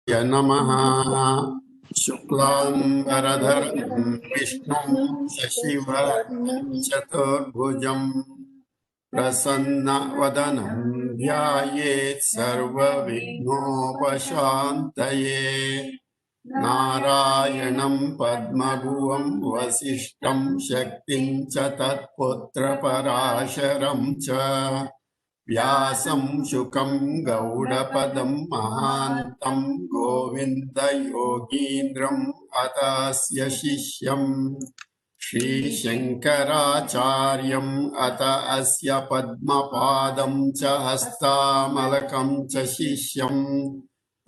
नमः। शुक्लांबरधरं विष्णुं शशिवर्णं चतुर्भुजं प्रसन्नवदनं ध्यायेत् सर्वविघ्नोपशान्तये। नारायणं पद्मभुवं वसिष्ठं शक्तिं च तत्पुत्रपराशरं च व्यासं शुकं गौडपदं महान्तं गोविन्दयोगीन्द्रम् अतस्य शिष्यम् श्रीशङ्कराचार्यम् अत अस्य पद्मपादं च हस्तामलकं च शिष्यम्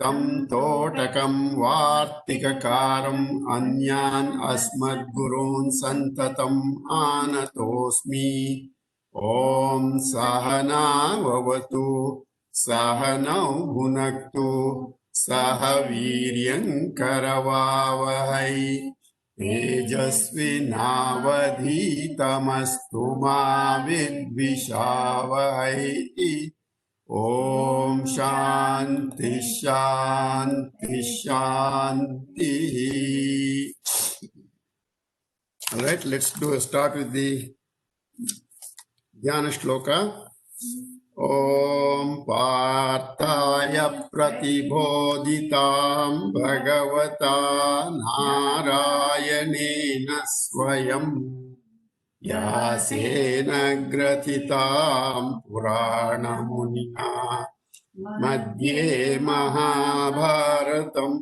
तं तोटकं वार्तिककारम् अन्यान् अस्मद्गुरून् सन्ततम् आनतोऽस्मि। ॐ सहना भवतु सहनौ भुनक्तु सह वीर्यङ्करवावहै तेजस्विनावधीतमस्तु मा विद्विषावहै। ॐ शान्ति शान्ति शान्तिः। All right, let's start with the ध्यान श्लोक। ओम पार्थाय प्रतिबोधितां भगवता नारायणेन स्वयं व्यासेन ग्रथितां पुराणमुनिना मध्ये महाभारतम्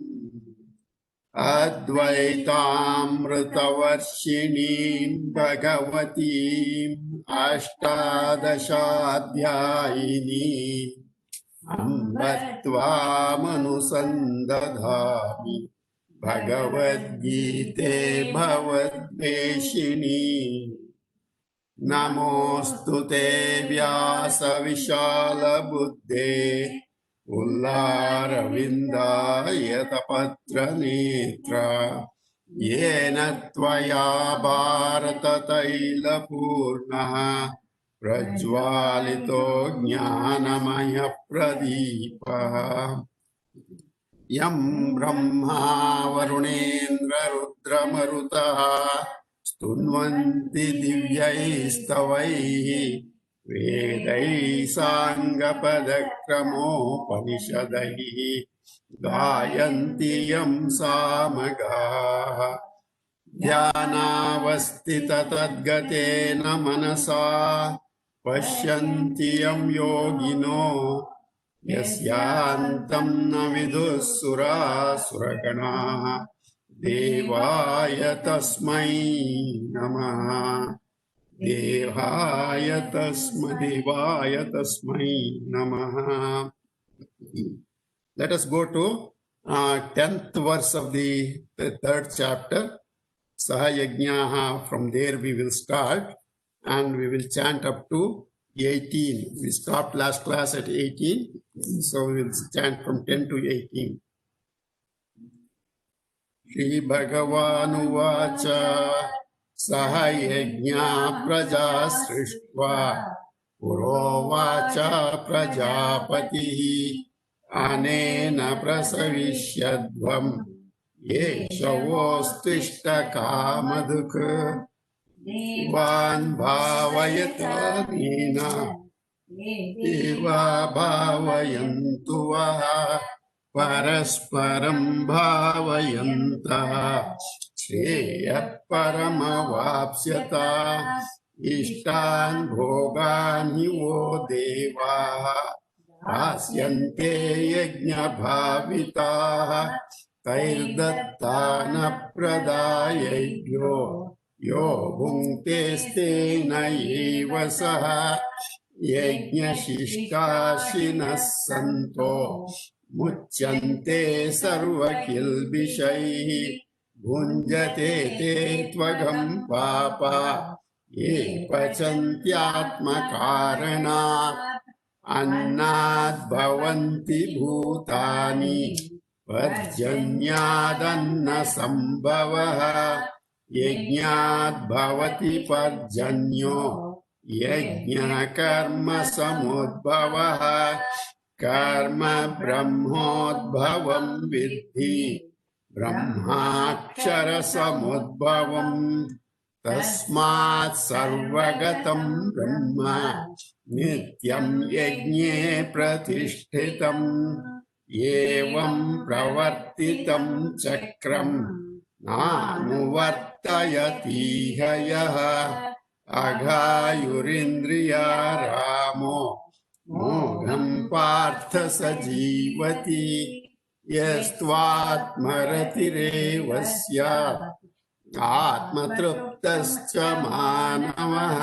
अद्वैतामृतवर्षिणीं भगवतीम् अष्टादशाध्यायिनीम् अम्ब त्वामनुसन्दधामि भगवद्गीते भवद्वेषिणी। नमोऽस्तु ते व्यासविशालबुद्धे उल्लारविन्दायतपत्रनेत्र येन त्वया भारततैलपूर्णः प्रज्वालितो ज्ञानमयप्रदीपः। यं ब्रह्मा वरुणेन्द्ररुद्रमरुतः स्तुन्वन्ति दिव्यैस्तवैः वेदैः साङ्गपदक्रमोपनिषदैः गायन्ति यं सामगाः। ध्यानावस्थिततद्गतेन मनसा पश्यन्ति यं योगिनो यस्यान्तं न विदुः सुरासुरगणाः। देवाय तस्मै नमः। देवाय तस्मै नमः। Let us go to 10th verse of the 3rd chapter, Sahayajnaha. From there we will start and we will chant up to 18. We stopped last class at 18, so we will chant from 10 to 18. Shri Bhagavanuvacha Sahayajna praja srishtva Purovacha prajapati अनेन प्रसविष्यध्वम् येषवोस्तिष्ठ कामधुक् देवान् भावयतानेन देवा भावयन्तु वः परस्परं भावयन्तः श्रेयः परमवाप्स्यता इष्टान् भोगान् हि वो देवाः दास्यन्ते यज्ञभाविताः तैर्दत्तान प्रदायैभ्यो यो भुङ्क्तेस्तेन एव सः यज्ञशिष्टाशिनः सन्तो मुच्यन्ते सर्वकिल्बिषैः भुञ्जते ते त्वगं पापा ये पचन्त्यात्मकारणात् अन्नाद् भवन्ति भूतानि पर्जन्यादन्न संभवः यज्ञाद् भवति पर्जन्यो यज्ञ कर्म समुद्भवः कर्म ब्रह्मोद्भवं विद्धि ब्रह्माक्षरसमुद्भवम् तस्मात् सर्वगतं ब्रह्म नित्यं यज्ञे प्रतिष्ठितम् एवं प्रवर्तितं चक्रं नानुवर्तयतीह यः अघायुरिन्द्रिया रामो मोघं पार्थ स जीवति यस्त्वात्मरतिरेव स्यात् आत्मतृप्तश्च मानवः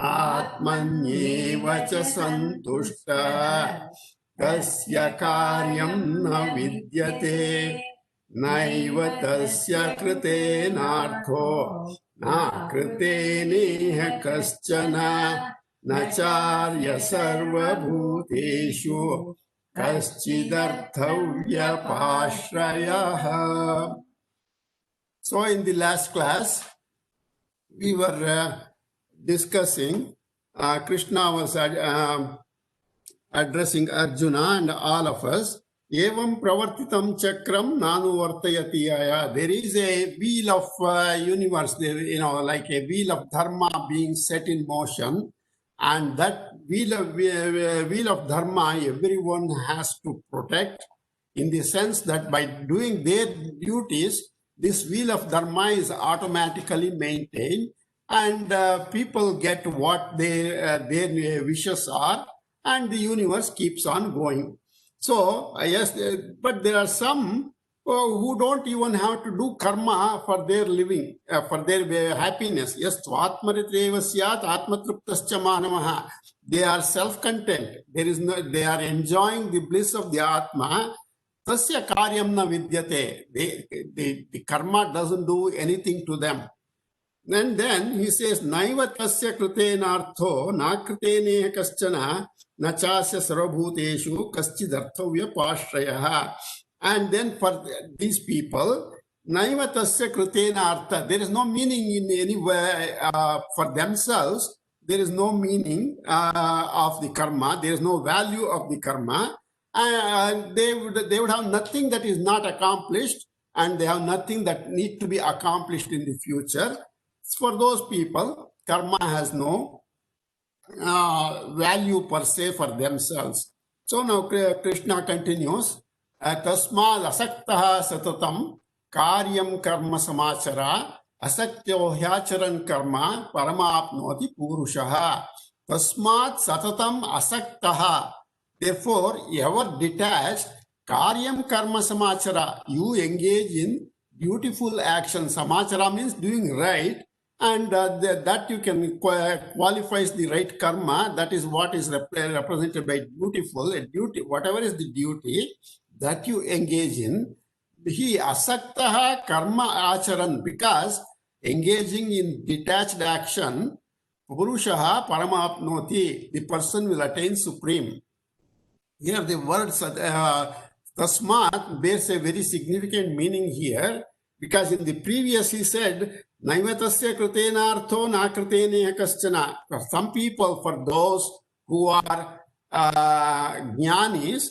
आत्मन्येव च सन्तुष्टः तस्य कार्यं न विद्यते नैव तस्य कृतेनार्थो न कृतेनेह कश्चन न चार्य सर्वभूतेषु कश्चिदर्थव्यपाश्रयः. So in the last class, we were discussing, Krishna was addressing Arjuna and all of us. Evam pravartitam chakram nanu vartayati aya. There is a wheel of universe, there, like a wheel of dharma being set in motion. And that wheel of dharma, everyone has to protect, in the sense that by doing their duties, this wheel of dharma is automatically maintained, and people get what their wishes are, and the universe keeps on going. So, yes, but there are some who don't even have to do karma for their living, for their happiness. Yes, atmaritreva syat atmatruptascha manavaha. They are self-content. They are enjoying the bliss of the atma. Tasya karyam na vidyate. The karma doesn't do anything to them. And then he says, Naiva tasya kritenartho na kriteneha kaschana na chasya sarvabhuteshu kaschidarthavya pashrayah. And then for these people, Naiva tasya kritenartha, there is no meaning in any way for themselves. There is no meaning of the karma. There is no value of the karma. They would have nothing that is not accomplished, and they have nothing that need to be accomplished in the future. For those people, karma has no value per se for themselves. So now Krishna continues, Tasmad asaktaha satatam karyam karma samachara asakyo hyacharan karma paramapnoti purushaha. Tasmad satatam asaktaha. Therefore, ever detached, karyam karma samachara, you engage in beautiful action. Samachara means doing right, and that you can qualifies the right karma. That is what is represented by beautiful. A duty, whatever is the duty that you engage in, he asaktaha karma acharan, because engaging in detached action, purushaha paramapnoti, the person will attain supreme. Here the word tasmat bears a very significant meaning here, because in the previous he said, Naivatasya kritenartho na kriteneha kaschana. For some people, for those who are jnanis,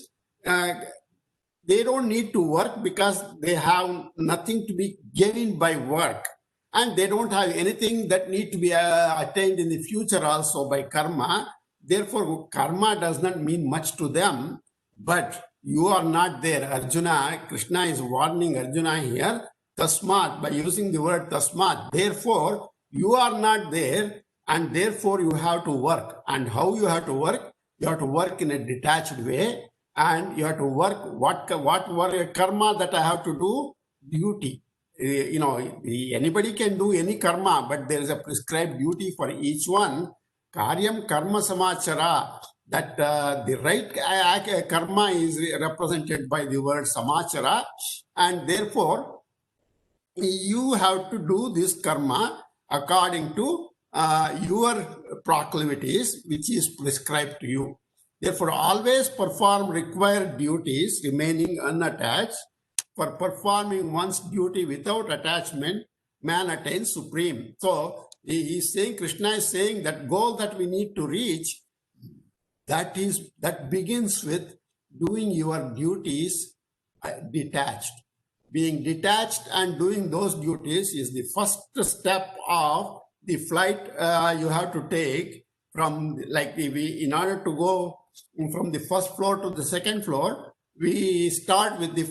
they don't need to work because they have nothing to be gained by work. And they don't have anything that need to be attained in the future also by karma. Therefore, karma does not mean much to them. But you are not there. Arjuna, Krishna is warning Arjuna here, tasmat, by using the word tasmat. Therefore, you are not there, and therefore you have to work. And how you have to work? You have to work in a detached way, and you have to work what karma that I have to do? Duty. Anybody can do any karma, but there is a prescribed duty for each one. Karyam karma samachara, that the right karma is represented by the word samachara, and therefore you have to do this karma according to your proclivities, which is prescribed to you. Therefore, always perform required duties remaining unattached. For performing one's duty without attachment, man attains supreme. So he's saying, Krishna is saying that goal that we need to reach that begins with doing your duties detached. Being detached and doing those duties is the first step of the flight you have to take from, like, in order to go from the first floor to the second floor, we start with the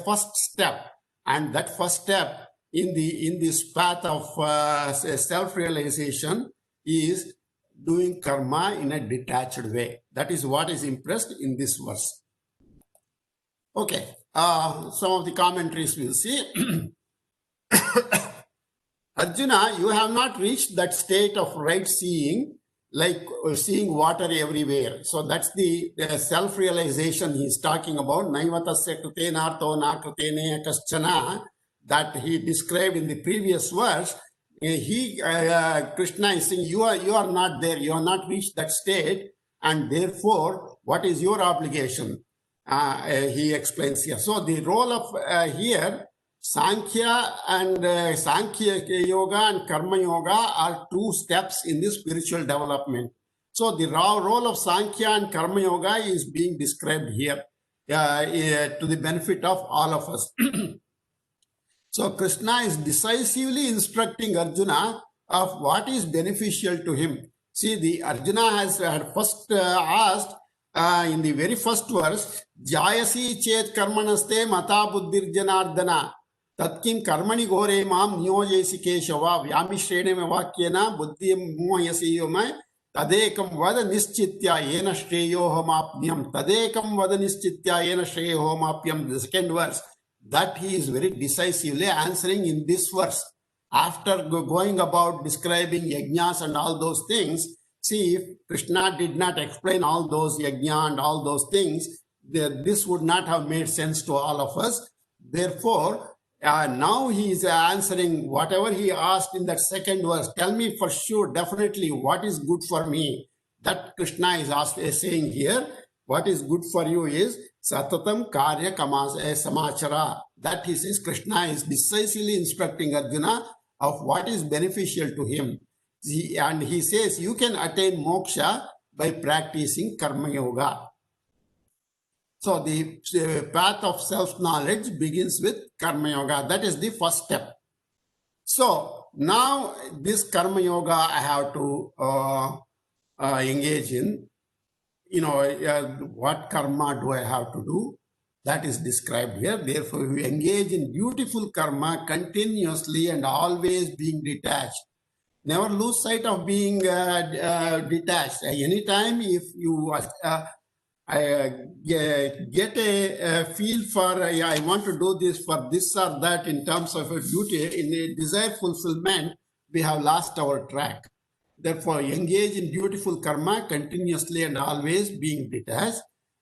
first step, and that first step in this path of self-realization is doing karma in a detached way. That is what is impressed in this verse. Okay, some of the commentaries we'll see. Arjuna, you have not reached that state of right seeing, like seeing water everywhere. So that's the self-realization he's talking about. Naivatasya krutenartho na krutene kaschana, that he described in the previous verse. Krishna is saying, you are not there, you have not reached that state, and therefore, what is your obligation? He explains here. So the role of here, Sankhya and Sankhya Yoga and Karma Yoga are two steps in the spiritual development. So the role of Sankhya and Karma Yoga is being described here to the benefit of all of us. So Krishna is decisively instructing Arjuna of what is beneficial to him. See, the Arjuna has first asked in the very first verse, Jayasi chet karmanaste mata buddhir janardana tatkim karmani gore mam niyojesi keshava vyamishrene vakyena buddhi mohyasi yomai tadekam vada nischitya yena shreyohamapnyam tadekam vada nischitya yena shreyohamapnyam. The second verse, that he is very decisively answering in this verse. After going about describing yajnas and all those things, see, if Krishna did not explain all those yajna and all those things, this would not have made sense to all of us. Therefore, now he is answering whatever he asked in that second verse. Tell me for sure, definitely, what is good for me. That Krishna is saying here. What is good for you is Satatam Karya Samachara. That he says, Krishna is decisively instructing Arjuna of what is beneficial to him. And he says, you can attain moksha by practicing Karma Yoga. So the path of self-knowledge begins with Karma Yoga. That is the first step. So now this Karma Yoga I have to engage in. What karma do I have to do? That is described here. Therefore, we engage in beautiful karma continuously and always being detached. Never lose sight of being detached. Anytime if you get a feel for, I want to do this for this or that in terms of a duty, in a desire fulfillment, we have lost our track. Therefore, engage in beautiful karma continuously and always being detached.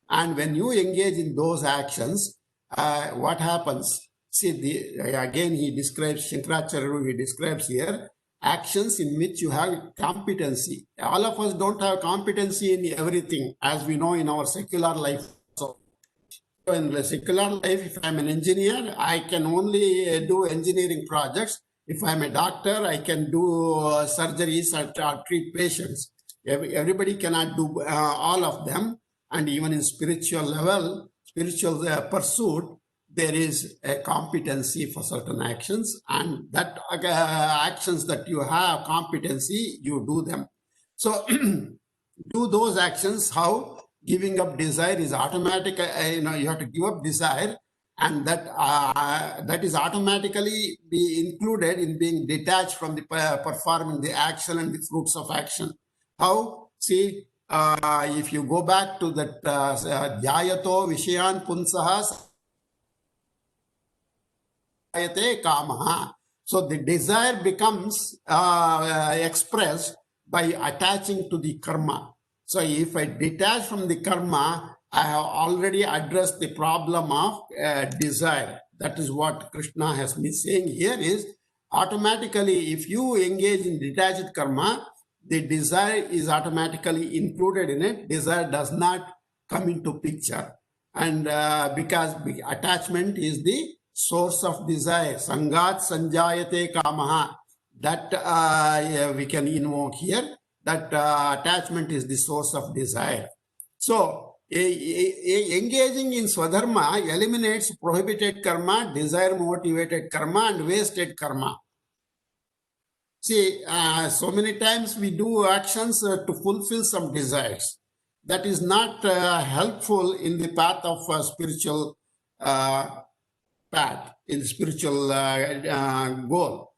And when you engage in those actions, what happens? See, again, he describes, Shankaracharya, he describes here, actions in which you have competency. All of us don't have competency in everything, as we know in our secular life. So in the secular life, if I'm an engineer, I can only do engineering projects. If I'm a doctor, I can do surgeries or treat patients. Everybody cannot do all of them. And even in spiritual level, spiritual pursuit, there is a competency for certain actions, and that actions that you have competency, you do them. So do those actions. How? Giving up desire is automatic. You have to give up desire, and that is automatically be included in being detached from the performing the action and the fruits of action. How? See, if you go back to that dhyayato vishayan punsaha kamaha. So the desire becomes expressed by attaching to the karma. So if I detach from the karma, I have already addressed the problem of desire. That is what Krishna has been saying here is, automatically, if you engage in detached karma, the desire is automatically included in it. Desire does not come into picture. And because attachment is the source of desire, sangat sanjayate kamaha, that we can invoke here. that attachment is the source of desire. So, engaging in Swadharma eliminates prohibited karma, desire motivated karma, and wasted karma. See, so many times we do actions to fulfill some desires. That is not helpful in the path of spiritual path, in the spiritual goal.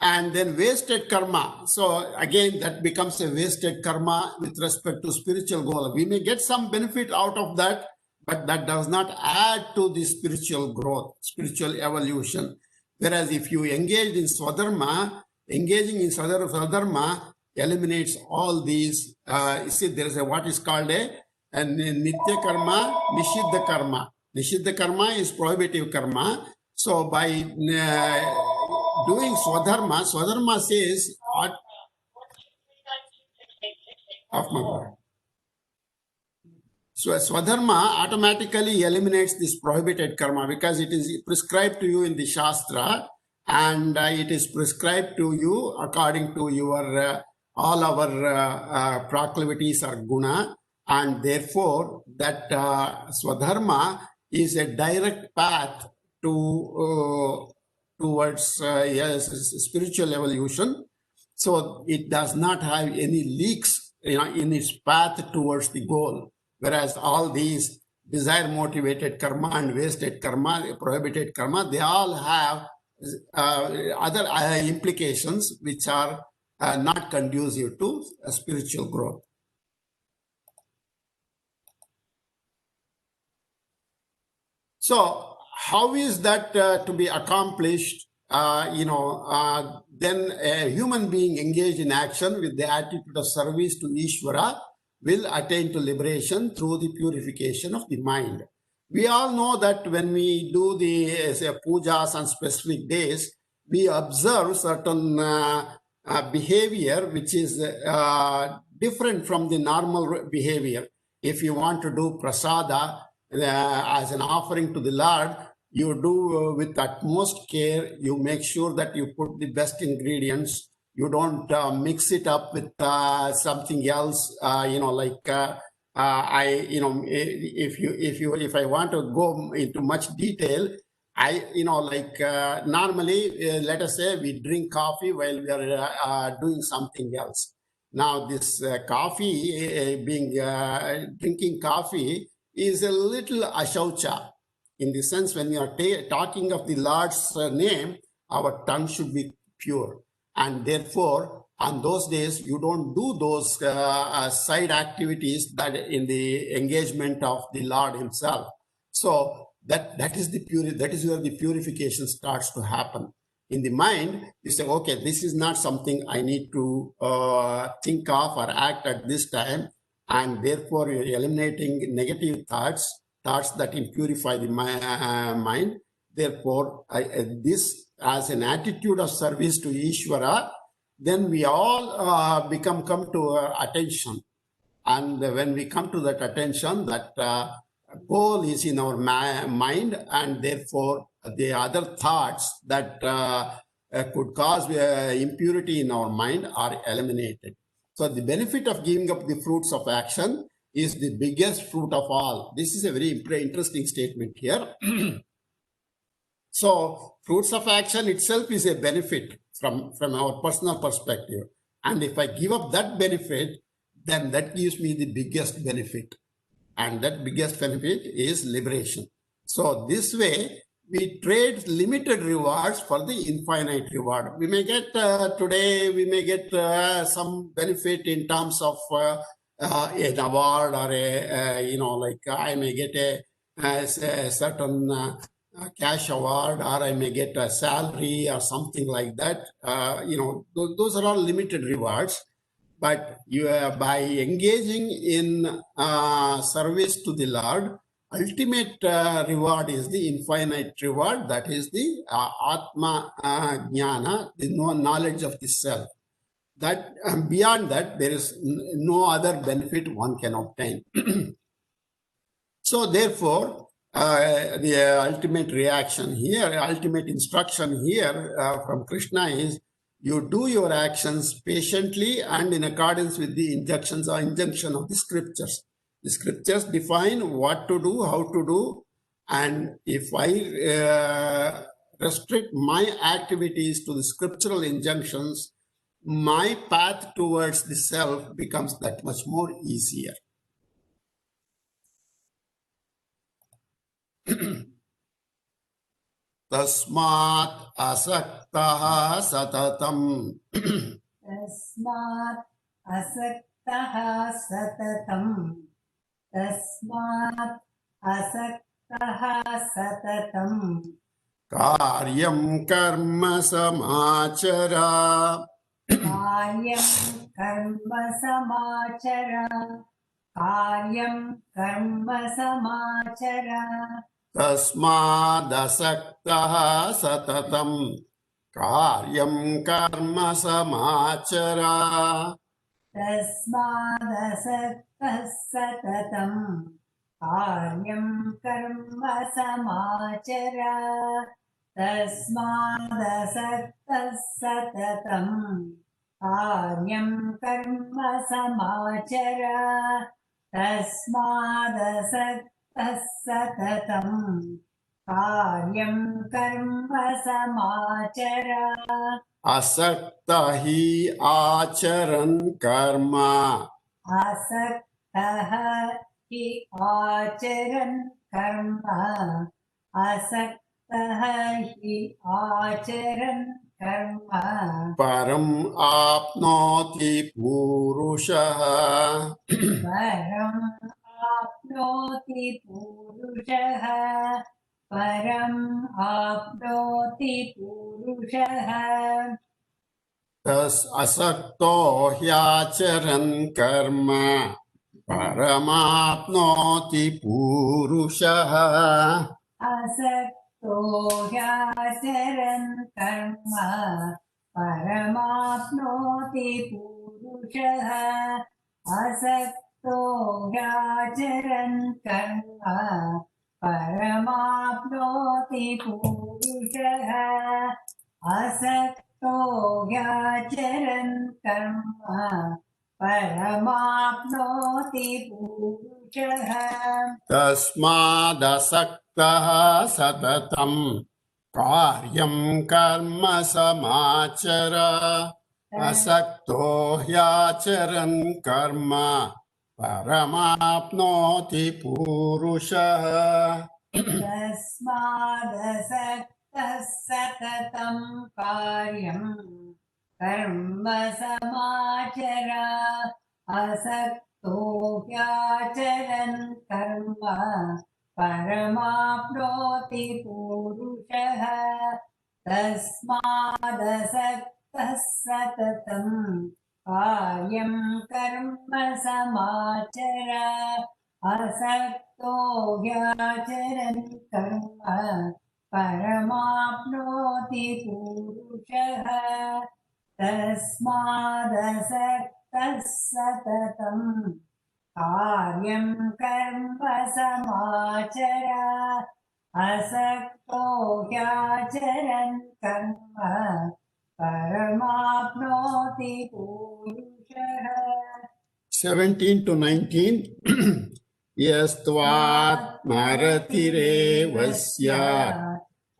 And then wasted karma. So again, that becomes a wasted karma with respect to spiritual goal. We may get some benefit out of that, but that does not add to the spiritual growth, spiritual evolution. Whereas if you engage in Swadharma, engaging in Swadharma eliminates all these. You see, there is what is called a Nitya karma, Nishiddha karma. Nishiddha karma is prohibitive karma. So by doing Swadharma says, of my God. So Swadharma automatically eliminates this prohibited karma because it is prescribed to you in the Shastra, and it is prescribed to you according to your all our proclivities are guna, and therefore that Swadharma is a direct path to towards yes, spiritual evolution. So it does not have any leaks, in its path towards the goal. Whereas all these desire motivated karma and wasted karma, prohibited karma, they all have other implications which are not conducive to spiritual growth. So how is that to be accomplished? Then a human being engaged in action with the attitude of service to Ishvara will attain to liberation through the purification of the mind. We all know that when we do the pujas on specific days, we observe certain behavior which is different from the normal behavior. If you want to do prasada as an offering to the Lord, you do with utmost care. You make sure that you put the best ingredients. You don't mix it up with something else. If I want to go into much detail, normally, let us say we drink coffee while we are doing something else. Now, this drinking coffee is a little ashaucha. In the sense, when we are talking of the Lord's name, our tongue should be pure. And therefore, on those days, you don't do those side activities that in the engagement of the Lord himself. So that is where the purification starts to happen. In the mind, you say, okay, this is not something I need to think of or act at this time. And therefore, you're eliminating negative thoughts that impurify the mind. Therefore, this as an attitude of service to Ishvara, then we all come to attention. And when we come to that attention, that goal is in our mind, and therefore the other thoughts that could cause impurity in our mind are eliminated. So the benefit of giving up the fruits of action is the biggest fruit of all. This is a very interesting statement here. So fruits of action itself is a benefit from our personal perspective. And if I give up that benefit, then that gives me the biggest benefit. And that biggest benefit is liberation. So this way, we trade limited rewards for the infinite reward. We may get today, we may get some benefit in terms of an award or I may get a certain cash award, or I may get a salary or something like that. Those are all limited rewards. But you by engaging in service to the Lord, ultimate reward is the infinite reward. That is the Atma Jnana, the knowledge of the self. That beyond that, there is no other benefit one can obtain. So therefore, the ultimate reaction here, ultimate instruction here from Krishna is, you do your actions patiently and in accordance with the injunctions or injunction of the scriptures. The scriptures define what to do, how to do, and if I restrict my activities to the scriptural injunctions, my path towards the self becomes that much more easier. Tasmat asaktah satatam. Tasmat asaktah satatam. Tasmat asaktah satatam. Karyam karma samachara. Karyam karma samachara. Karyam karma samachara. Tasmadasaktah satatam karyam karma samachara. Tasmadasaktah satatam. Karyam karma samachara. Tasmadasaktah satatam. Karyam karma samachara. Tasmadasaktah satatam. Karyam karma samachara. Asakta hi acharan karma. Asaktah hi acharan karma. Asaktah hi acharan karma. Param apnoti purushaha. Param apnoti purushah. Param apnoti purushah. Tas asakto hyacharan karma paramapnoti purushaha. Asakto hyacharan karma paramapnoti purushah. Asakto hyacharan karma paramapnoti purushah. Asakto hyacharan karma paramapnoti purushah. Tasmadasaktah satatam karyam karma samachara. Asakto hyacharan karma paramapnoti purushaha. Tasmadasaktah satatam karyam karma samachara. Asakto hyacharan karma paramapnoti purushah. Tasmadasaktah satatam karyam karma samachara. Asakto hyacharan karma paramapnoti purushah. Tasmadasaktah satatam karyam karma samachara. Asakto hyacharan karma paramapnoti purushah. 17 to 19. Yastvat maratirevasya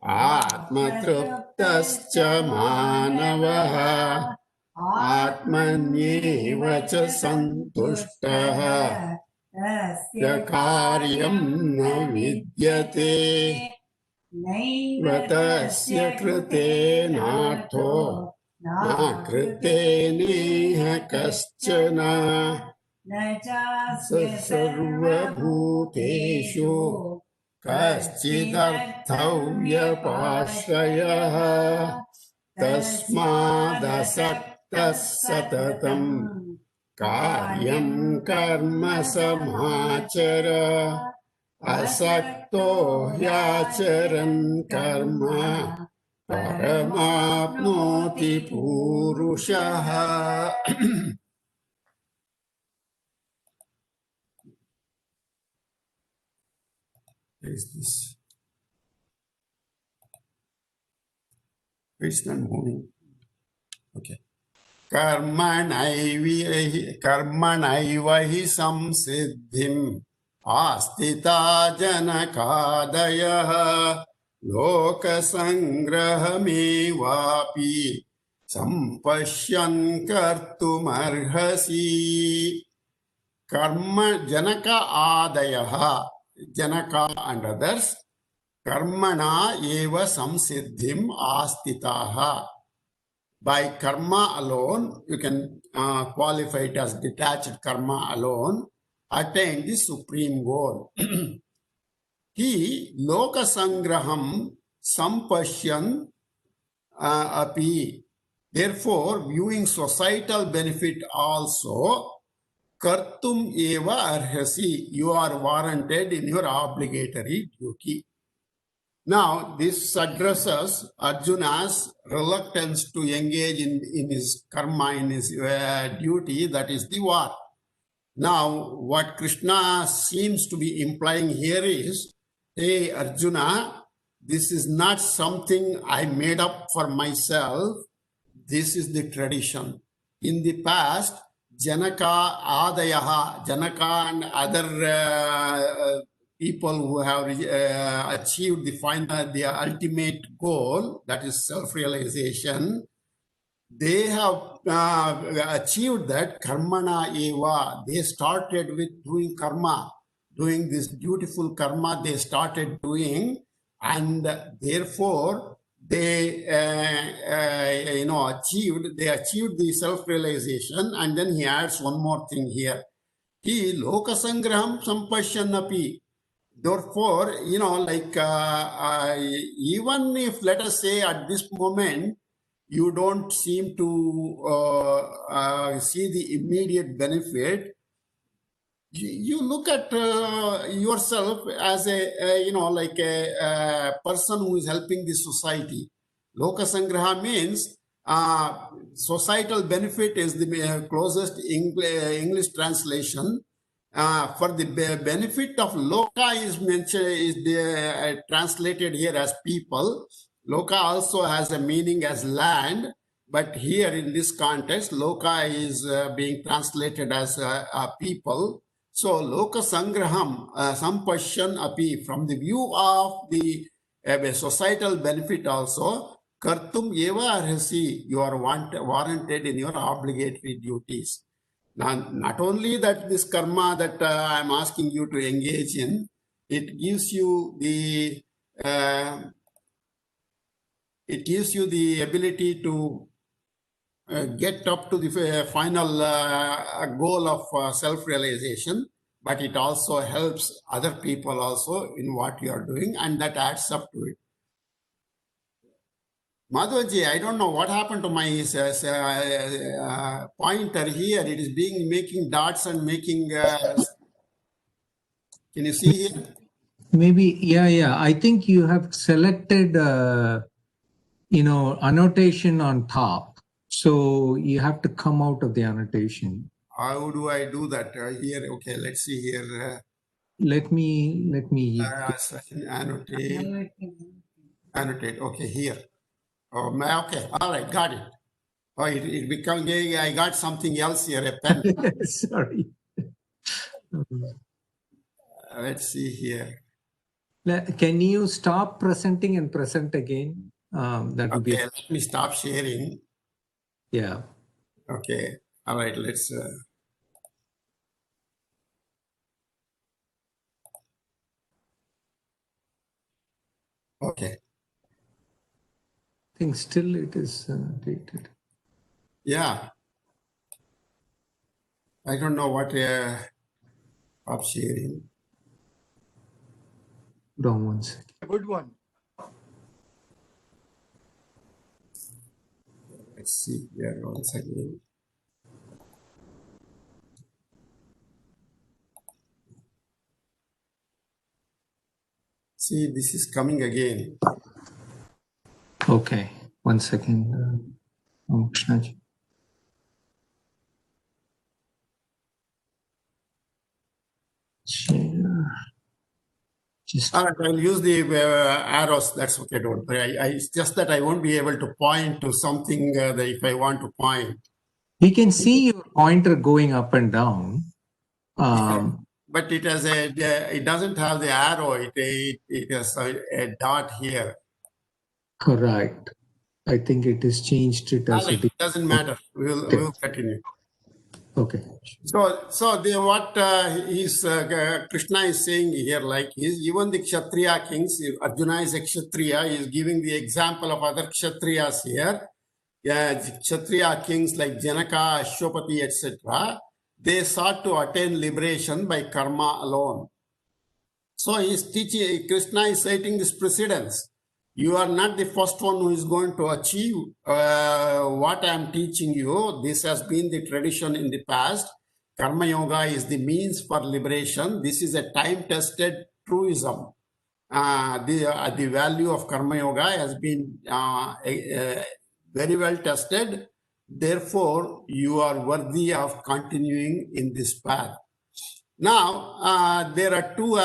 atmatruptascha manavaha atmanyeva cha santushtaha tasya karyam na vidyate naiva tasya krite natho na krite neha kaschana sarvabhuteshu kaschidardhavyapashrayah tasmadasaktah satatam karyam karma samachara. Asakto hyacharan karma paramapnoti purushaha. Is this Krishna moving? Okay. कर्मणैव हि संसिद्धिम् आस्थिता जनकादयः लोकसङ्ग्रहमेवापि सम्पश्यन् कर्तुमर्हसि. Karma Janaka Adayaha, Janaka and others, Karmana eva samsiddhim astitaha. By karma alone, you can qualify it as detached karma alone, attain the supreme goal. He loka sangraham sampashyan api. Therefore, viewing societal benefit also, Kartum eva arhasi, you are warranted in your obligatory duty. Now, this addresses Arjuna's reluctance to engage in his karma, in his duty, that is the war. Now, what Krishna seems to be implying here is, hey Arjuna, this is not something I made up for myself. This is the tradition. In the past, Janaka, Adayaha, Janaka and other people who have achieved the ultimate goal, that is self-realization, they have achieved that karmana eva. They started with doing karma, doing this beautiful karma they started doing, and therefore they achieved the self-realization. And then he adds one more thing here. He lokasangraham sampashyanapi. Therefore, even if, let us say, at this moment, you don't seem to see the immediate benefit, you look at yourself as a person who is helping the society. Lokasangraha means societal benefit is the closest English translation. For the benefit of loka is mentioned, is translated here as people. Loka also has a meaning as land, but here in this context, loka is being translated as people. So loka sangraham, sampashyan api, from the view of the societal benefit also, kartum eva arhasi, you are warranted in your obligatory duties. Now, not only that this karma that I am asking you to engage in, it gives you the ability to get up to the final goal of self-realization, but it also helps other people also in what you are doing, and that adds up to it. Madhvaji, I don't know what happened to my pointer here. It is making dots and making. Can you see here? Maybe, yeah. I think you have selected, annotation on top. So you have to come out of the annotation. How do I do that here? Okay, let's see here. Let me. Annotate. Okay, here. Oh, okay. All right, got it. Oh, it become. I got something else here. A pen. Sorry. Let's see here. Can you stop presenting and present again? That would be. Okay, let me stop sharing. Yeah. Okay. All right. Let's. Okay. I think still it is dated. Yeah. I don't know what stop sharing. Hold on one second. A good one. Let's see here once again. See, this is coming again. Okay, one second. Krishnaji. Share. Just All right, I'll use the arrows. That's okay. Don't worry. It's just that I won't be able to point to something that if I want to point. we can see your pointer going up and down. But it has it doesn't have the arrow. It has a dot here. Correct. I think it is changed it as a It doesn't matter. We'll continue. okay. So what Krishna is saying here, like even the Kshatriya kings, Arjuna is a Kshatriya, he is giving the example of other Kshatriyas here. Kshatriya kings like Janaka, Ashwapati, etc. They sought to attain liberation by karma alone. So he's teaching, Krishna is citing this precedence. You are not the first one who is going to achieve what I am teaching you. This has been the tradition in the past. Karma Yoga is the means for liberation. This is a time-tested truism. The value of Karma Yoga has been very well tested. Therefore, you are worthy of continuing in this path. Now, there are two,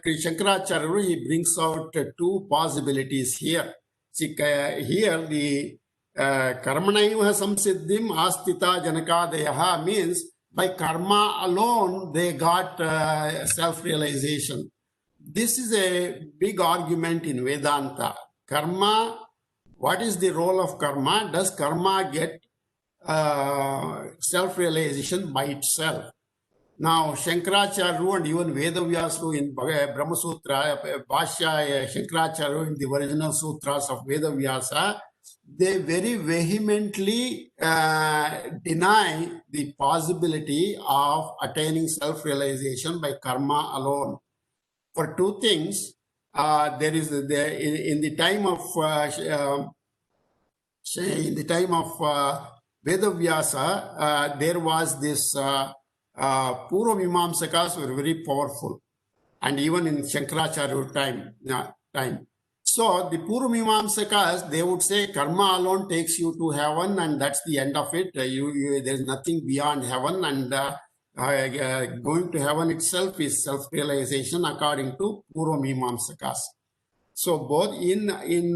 Shankaracharya, he brings out two possibilities here. See, here the karmanaiva samsiddhim astita janakadeyaha means by karma alone they got self-realization. This is a big argument in Vedanta. Karma, what is the role of karma? Does karma get self-realization by itself? Now, Shankaracharya and even Vedavyasa in Brahma Sutra, Bhashya, Shankaracharya in the original sutras of Vedavyasa, they very vehemently deny the possibility of attaining self-realization by karma alone. For two things, there is in the time of Vedavyasa, there was this. Purva Mimamsakas were very powerful, and even in Shankaracharya time. So the Purva Mimamsakas, they would say karma alone takes you to heaven, and that's the end of it. There is nothing beyond heaven, and going to heaven itself is self-realization according to Purva Mimamsakas. So both in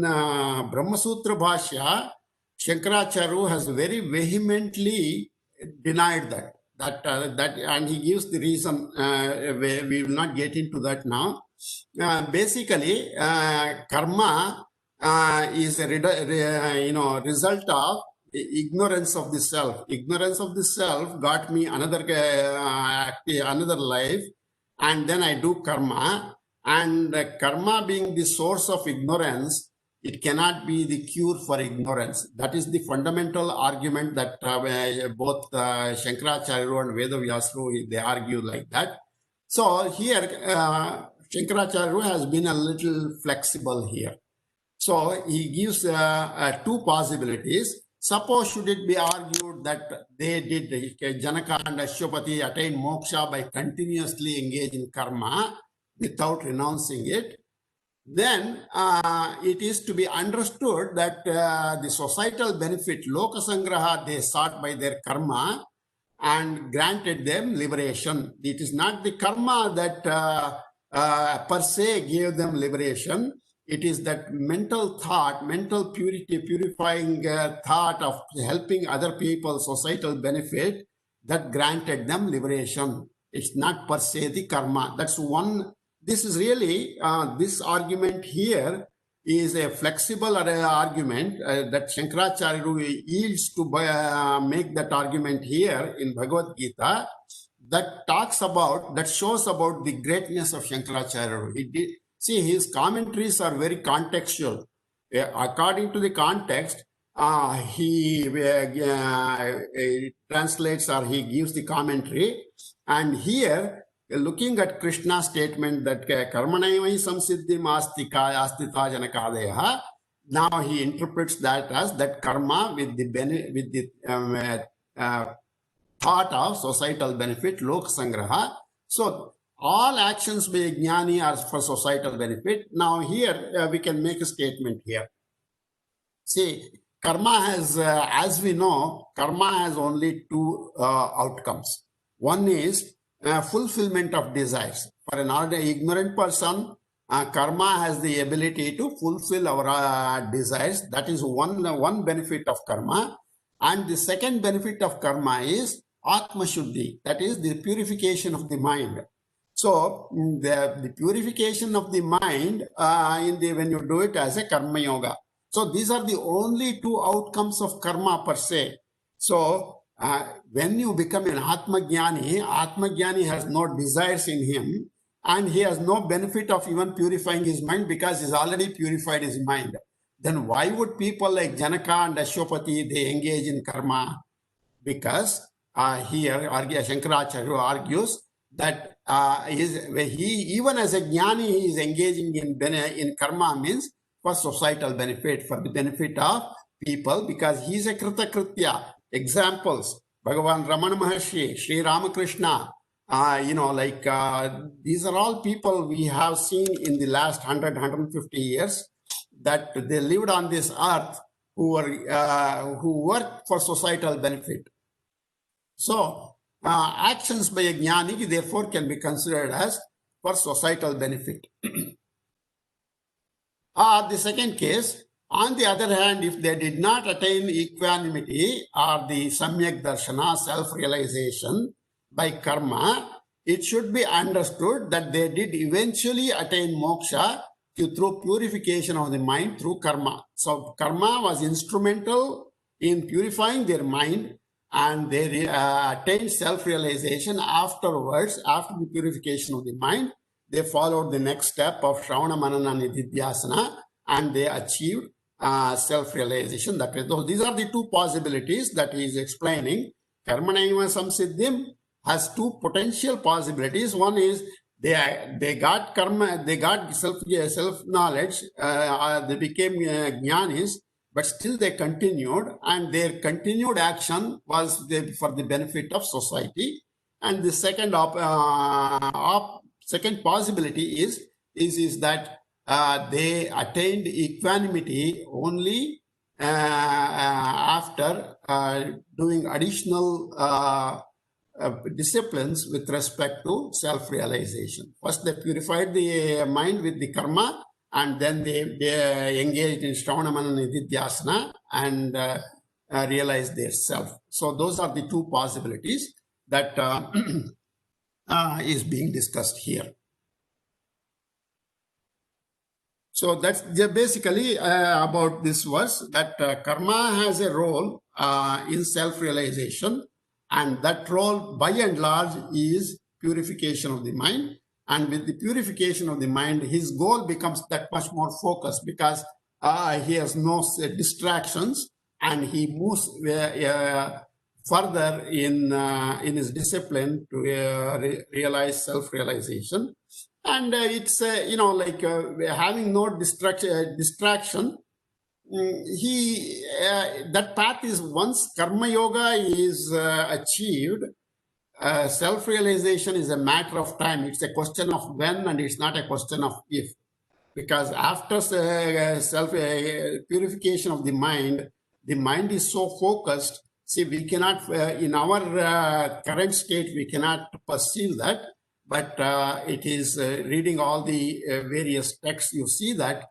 Brahma Sutra Bhashya, Shankaracharya has very vehemently denied that. And he gives the reason. We will not get into that now. Basically, karma is a result of ignorance of the self. Ignorance of the self got me another life, and then I do karma. And karma being the source of ignorance, it cannot be the cure for ignorance. That is the fundamental argument that both Shankaracharya and Vedavyasa, they argue like that. So here, Shankaracharya has been a little flexible here. So he gives two possibilities. Suppose should it be argued that they did, Janaka and Ashwapati attain moksha by continuously engaging in karma without renouncing it, then it is to be understood that the societal benefit, Loka Sangraha, they sought by their karma and granted them liberation. It is not the karma that per se gave them liberation. It is that mental thought, mental purity, purifying thought of helping other people, societal benefit, that granted them liberation. It's not per se the karma. That's one. This is really, this argument here is a flexible argument that Shankaracharya yields to make that argument here in Bhagavad Gita that talks about, that shows about the greatness of Shankaracharya. See, his commentaries are very contextual. According to the context, he translates or he gives the commentary. And here, looking at Krishna's statement that karmanaiva samsiddhim astita janakadeha, now he interprets that as that karma with the thought of societal benefit, lok sangraha. So all actions by jnani are for societal benefit. Now here we can make a statement here. See, karma has, as we know, karma has only two outcomes. One is fulfillment of desires. For an ordinary ignorant person, karma has the ability to fulfill our desires. That is one benefit of karma. And the second benefit of karma is Atma Shuddhi, that is the purification of the mind. So the purification of the mind when you do it as a karma yoga. So these are the only two outcomes of karma per se. So when you become an Atma Jnani has no desires in him, and he has no benefit of even purifying his mind because he's already purified his mind. Then why would people like Janaka and Ashwapati, they engage in karma? Because here Shankaracharya argues that even as a jnani, he is engaging in karma means for societal benefit, for the benefit of people, because he is a kritakritya. Examples, Bhagavan Ramana Maharshi, Sri Ramakrishna, these are all people we have seen in the last 150 years that they lived on this earth who work for societal benefit. So actions by a jnani therefore can be considered as for societal benefit. The second case, on the other hand, if they did not attain equanimity or the samyak darshana, self-realization by karma, it should be understood that they did eventually attain moksha through purification of the mind through karma. So karma was instrumental in purifying their mind, and they attained self-realization afterwards. After the purification of the mind, they followed the next step of Shravana Manana Nididhyasana, and they achieved self-realization. These are the two possibilities that he is explaining. Karmanaiva Samsiddhim has two potential possibilities. One is they got karma, they got self-knowledge, they became jnanis, but still they continued, and their continued action was for the benefit of society. And the second second possibility is that they attained equanimity only after doing additional disciplines with respect to self-realization. First, they purified the mind with the karma, and then they engaged in Shravana Manana Nididhyasana and realized their self. So those are the two possibilities that is being discussed here. So that's basically about this verse, that karma has a role in self-realization, and that role by and large is purification of the mind. And with the purification of the mind, his goal becomes that much more focused, because he has no distractions, and he moves further in his discipline to realize self-realization. And it's having no distraction. That path is, once karma yoga is achieved, self-realization is a matter of time. It's a question of when, and it's not a question of if. Because after purification of the mind is so focused. See, we cannot, in our current state, we cannot perceive that. But it is reading all the various texts, you see that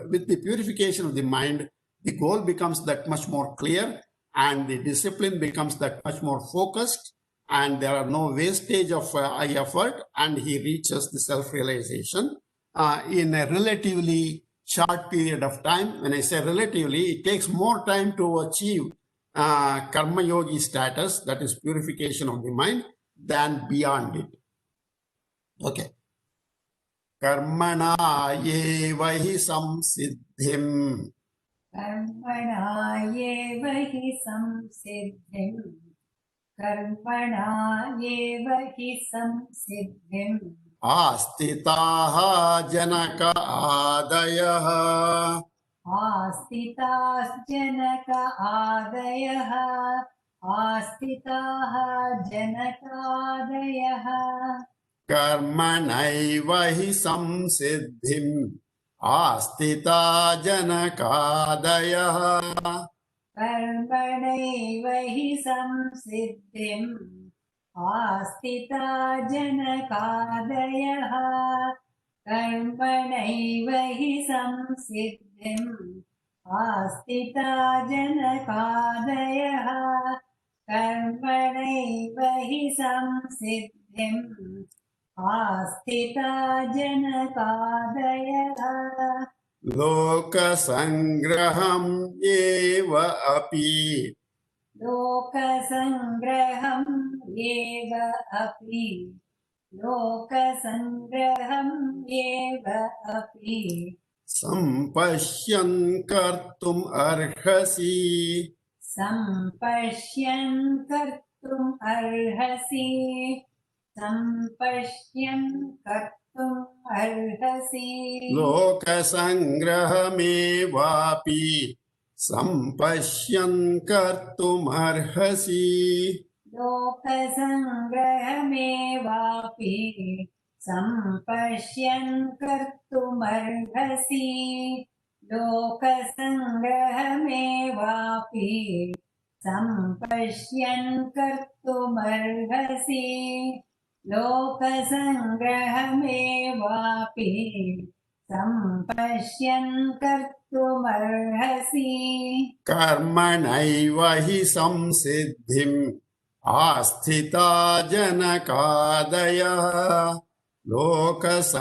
with the purification of the mind, the goal becomes that much more clear, and the discipline becomes that much more focused, and there are no wastage of effort, and he reaches the self-realization in a relatively short period of time. When I say relatively, it takes more time to achieve karma yogi status, that is purification of the mind, than beyond it. Okay. Karmana yeva hi samsiddhim. Karmana yeva hi samsiddhim. Karmana yeva hi samsiddhim. Astitaha janaka adayaha. Astitaha janaka adayaha. Astitaha janakadayaha. Karmanaiva hi samsiddhim. Astita janakadayaha. Karmanaiva hi samsiddhim. Astita janakadayaha. कर्मणैव हि संसिद्धिम् आस्थिता जनकादयः कर्मणैव हि संसिद्धिम् आस्थिता जनकादयः लोकसंग्रहम् एव अपि लोकसङ्ग्रहम् एव अपि लोकसङ्ग्रहम् एव अपि सम्पश्यन् कर्तुम् अर्हसि सम्पश्यन् कर्तुम् अर्हसि सम्पश्यन् कर्तुम् अर्हसि लोकसंग्रहमेवापि सम्पश्यन् कर्तुमर्हसि लोकसङ्ग्रहमेवापि सम्पश्यन् कर्तुमर्हसि लोकसङ्ग्रहमेवापि सम्पश्यन् कर्तुमर्हसि लोकसङ्ग्रहमेवापि सम्पश्यन् कर्तुमर्हसि कर्मणैव हि संसिद्धिम् आस्थिता जनकादयः लोकसंग्रहमेवापि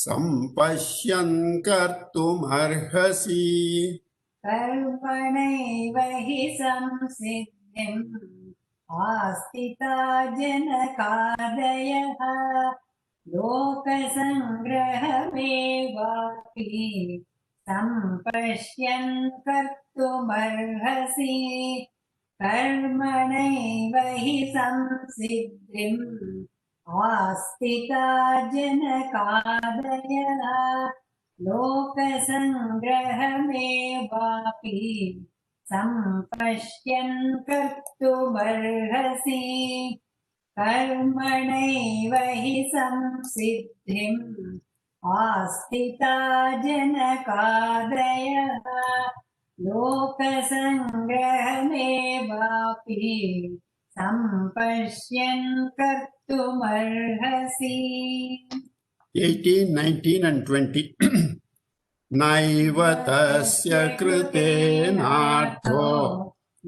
सम्पश्यन् कर्तुमर्हसि कर्मणैव हि संसिद्धिम् आस्थिता जनकादयः लोकसङ्ग्रहमेवापि सम्पश्यन् कर्तुमर्हसि कर्मणैव हि संसिद्धिम् आस्थिता जनकादयः लोकसङ्ग्रहमेवापि सम्पश्यन् कर्तुमर्हसि कर्मणैव हि संसिद्धिम् आस्थिता जनकादयः लोकसङ्ग्रहमेवापि सम्पश्यन् कर्तुमर्हसि 18, 19 and 20. नैव तस्य कृतेनार्थो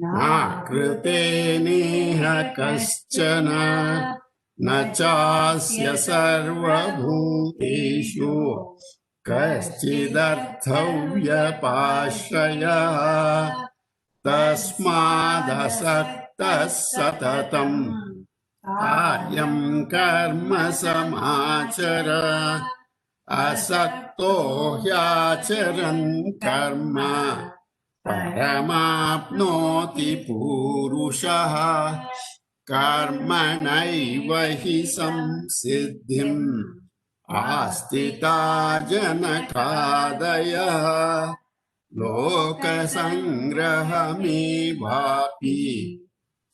नाकृते नेह कश्चन न चास्य सर्वभूतेषु कश्चिदर्थव्यपाश्रयः तस्मादसक्तः सततम् कार्यं कर्म समाचर असक्तो ह्याचरन् कर्म परमाप्नोति पूरुषः कर्मणैव हि संसिद्धिम् आस्थिता जनकादयः लोकसंग्रहमेवापि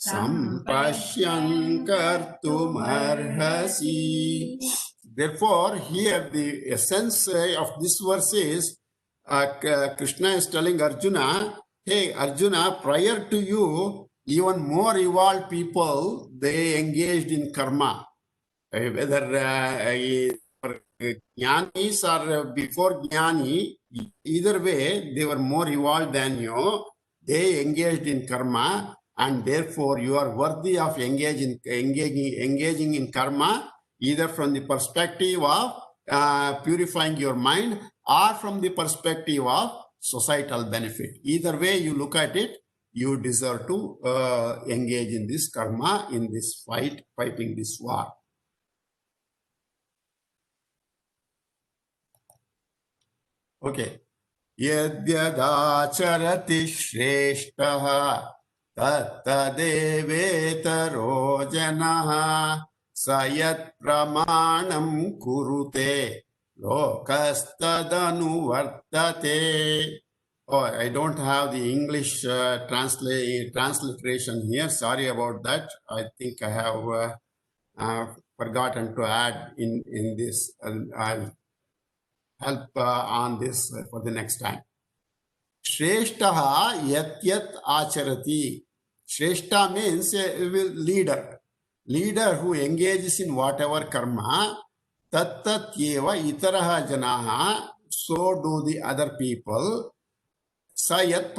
सम्पश्यन् कर्तुमर्हसि. Therefore, here the essence of this verse is Krishna is telling Arjuna, hey Arjuna, prior to you, even more evolved people, they engaged in karma. Whether jnanis or before jnani, either way, they were more evolved than you. They engaged in karma, and therefore you are worthy of engaging in karma, either from the perspective of purifying your mind or from the perspective of societal benefit. Either way you look at it, you deserve to engage in this karma, in this fighting this war. Okay. Yadyadacharati shrestah tattadevetaro janah sayat pramanam kurute lokastadanu vartate. Oh, I don't have the English transliteration here. Sorry about that. I think I have forgotten to add in this. I'll help on this for the next time. Shreshtaha yat yat acharati. Shreshta means a leader. leader who engages in whatever karma, tattat eva itaraha janaha, so do the other people. Sayat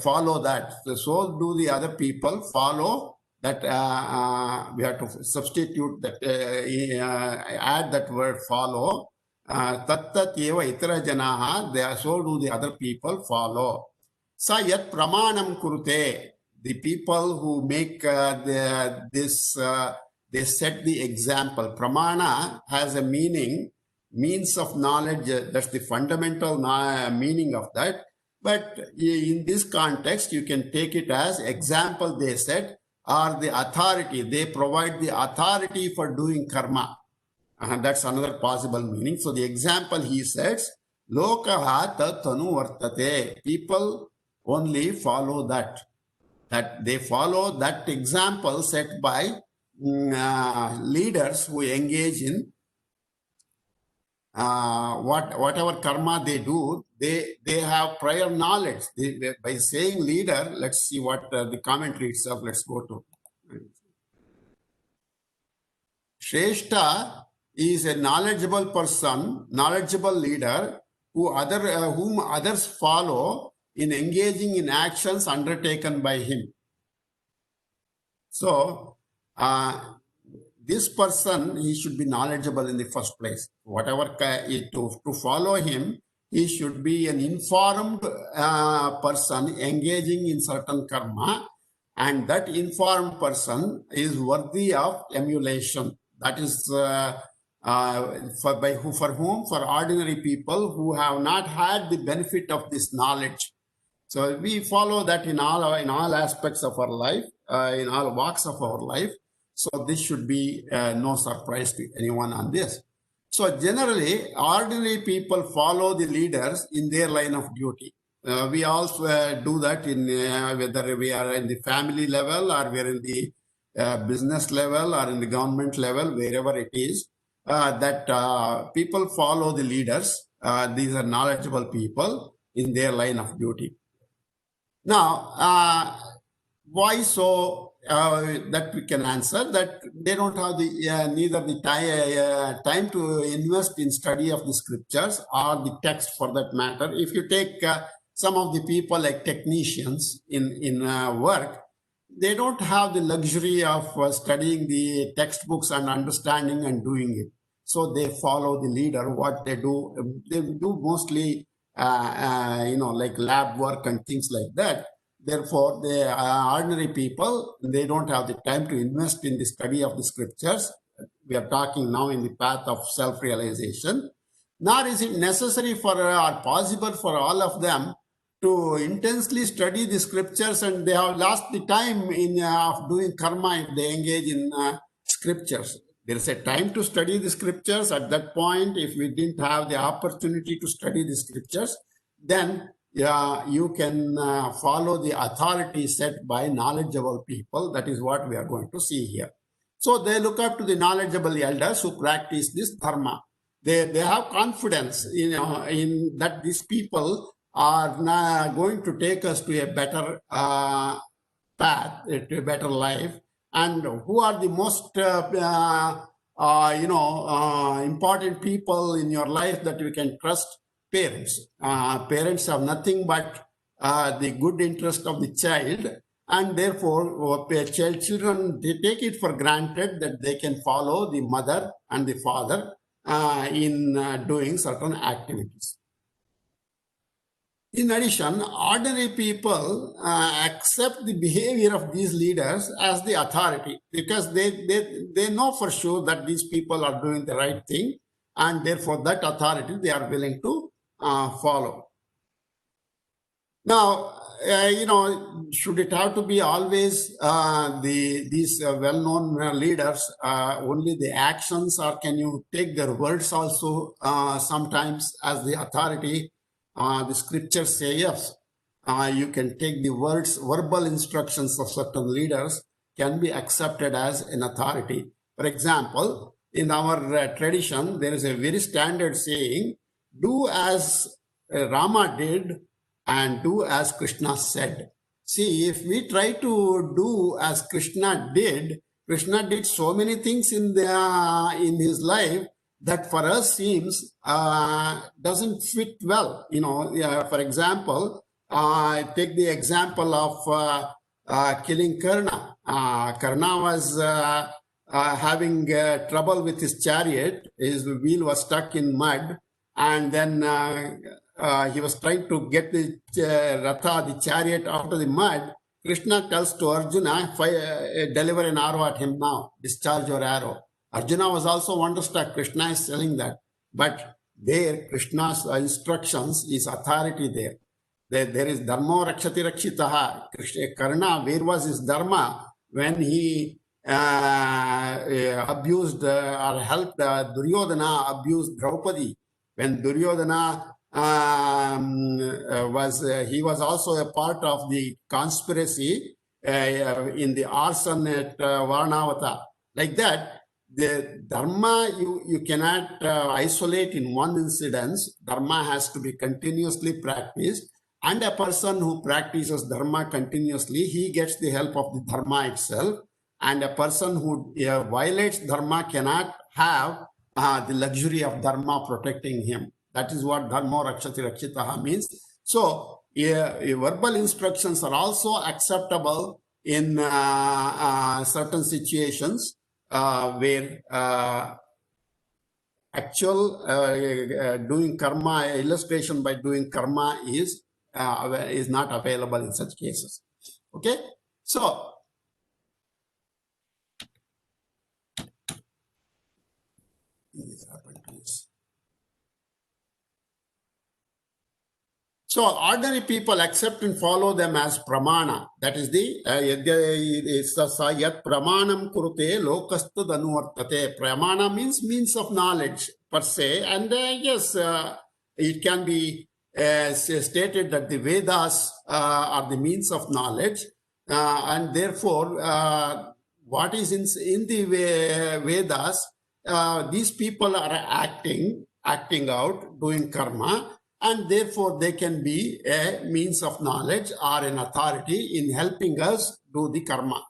follow that. So do the other people follow that. We have to substitute that, add that word follow. Tattat eva itara janaha, so do the other people follow. Sayat pramanam kurute. The people who make this, they set the example. Pramana has a meaning, means of knowledge. That's the fundamental meaning of that. But in this context, you can take it as example, they said, or the authority. They provide the authority for doing karma. That's another possible meaning. So the example he says, Lokaha tatanu vartate. People only follow that. That they follow that example set by leaders who engage in whatever karma they do, they have prior knowledge. By saying leader, let's see what the commentary itself, let's go to. Shrestha is a knowledgeable person, knowledgeable leader whom others follow in engaging in actions undertaken by him. So, this person, he should be knowledgeable in the first place. Whatever to follow him, he should be an informed person engaging in certain karma, and that informed person is worthy of emulation. That is for whom? For ordinary people who have not had the benefit of this knowledge. So we follow that in all aspects of our life, in all walks of our life. So this should be no surprise to anyone on this. So generally, ordinary people follow the leaders in their line of duty. We also do that in whether we are in the family level or we are in the business level or in the government level, wherever it is, that people follow the leaders. These are knowledgeable people in their line of duty. Now, why so? That we can answer that they don't have the neither the time to invest in study of the scriptures or the text for that matter. If you take some of the people like technicians in work, they don't have the luxury of studying the textbooks and understanding and doing it. So they follow the leader. What they do mostly like lab work and things like that. Therefore, the ordinary people, they don't have the time to invest in the study of the scriptures. We are talking now in the path of self-realization. Nor is it necessary for or possible for all of them to intensely study the scriptures, and they have lost the time in of doing karma if they engage in scriptures. There is a time to study the scriptures. At that point, if we didn't have the opportunity to study the scriptures, then you can follow the authority set by knowledgeable people. That is what we are going to see here. So they look up to the knowledgeable elders who practice this dharma. They have confidence in that these people are going to take us to a better path, to a better life. And who are the most important people in your life that you can trust? Parents. Parents have nothing but the good interest of the child, and therefore children, they take it for granted that they can follow the mother and the father in doing certain activities. In addition, ordinary people accept the behavior of these leaders as the authority because they know for sure that these people are doing the right thing, and therefore that authority they are willing to follow. Now, should it have to be always these well-known leaders, only the actions, or can you take their words also sometimes as the authority? The scriptures say yes. You can take the words, verbal instructions of certain leaders can be accepted as an authority. For example, in our tradition, there is a very standard saying, do as Rama did and do as Krishna said. See, if we try to do as Krishna did, Krishna did so many things in his life that for us seems doesn't fit well. For example, take the example of killing Karna. Karna was having trouble with his chariot. His wheel was stuck in mud, and then he was trying to get the Ratha, the chariot, out of the mud. Krishna tells to Arjuna, deliver an arrow at him now, discharge your arrow. Arjuna was also wonderstruck. Krishna is telling that. But there, Krishna's instructions is authority there. There is dharma rakshati rakshitaha. Karna, where was his dharma when he abused or helped Duryodhana abused Draupadi? When Duryodhana he was also a part of the conspiracy in the arson at Varnavata. Like that, the dharma you cannot isolate in one incidence. Dharma has to be continuously practiced, and a person who practices dharma continuously, he gets the help of the dharma itself. And a person who violates dharma cannot have the luxury of dharma protecting him. That is what dharma rakshati rakshitaha means. So, verbal instructions are also acceptable in certain situations where actual doing karma, illustration by doing karma is not available in such cases. Okay? So, ordinary people accept and follow them as pramana. That is the yat pramanam kurute lokastu danuvartate. Pramana means of knowledge per se. And yes, it can be stated that the Vedas are the means of knowledge. And therefore, what is in the Vedas, these people are acting out, doing karma, and therefore they can be a means of knowledge or an authority in helping us do the karma.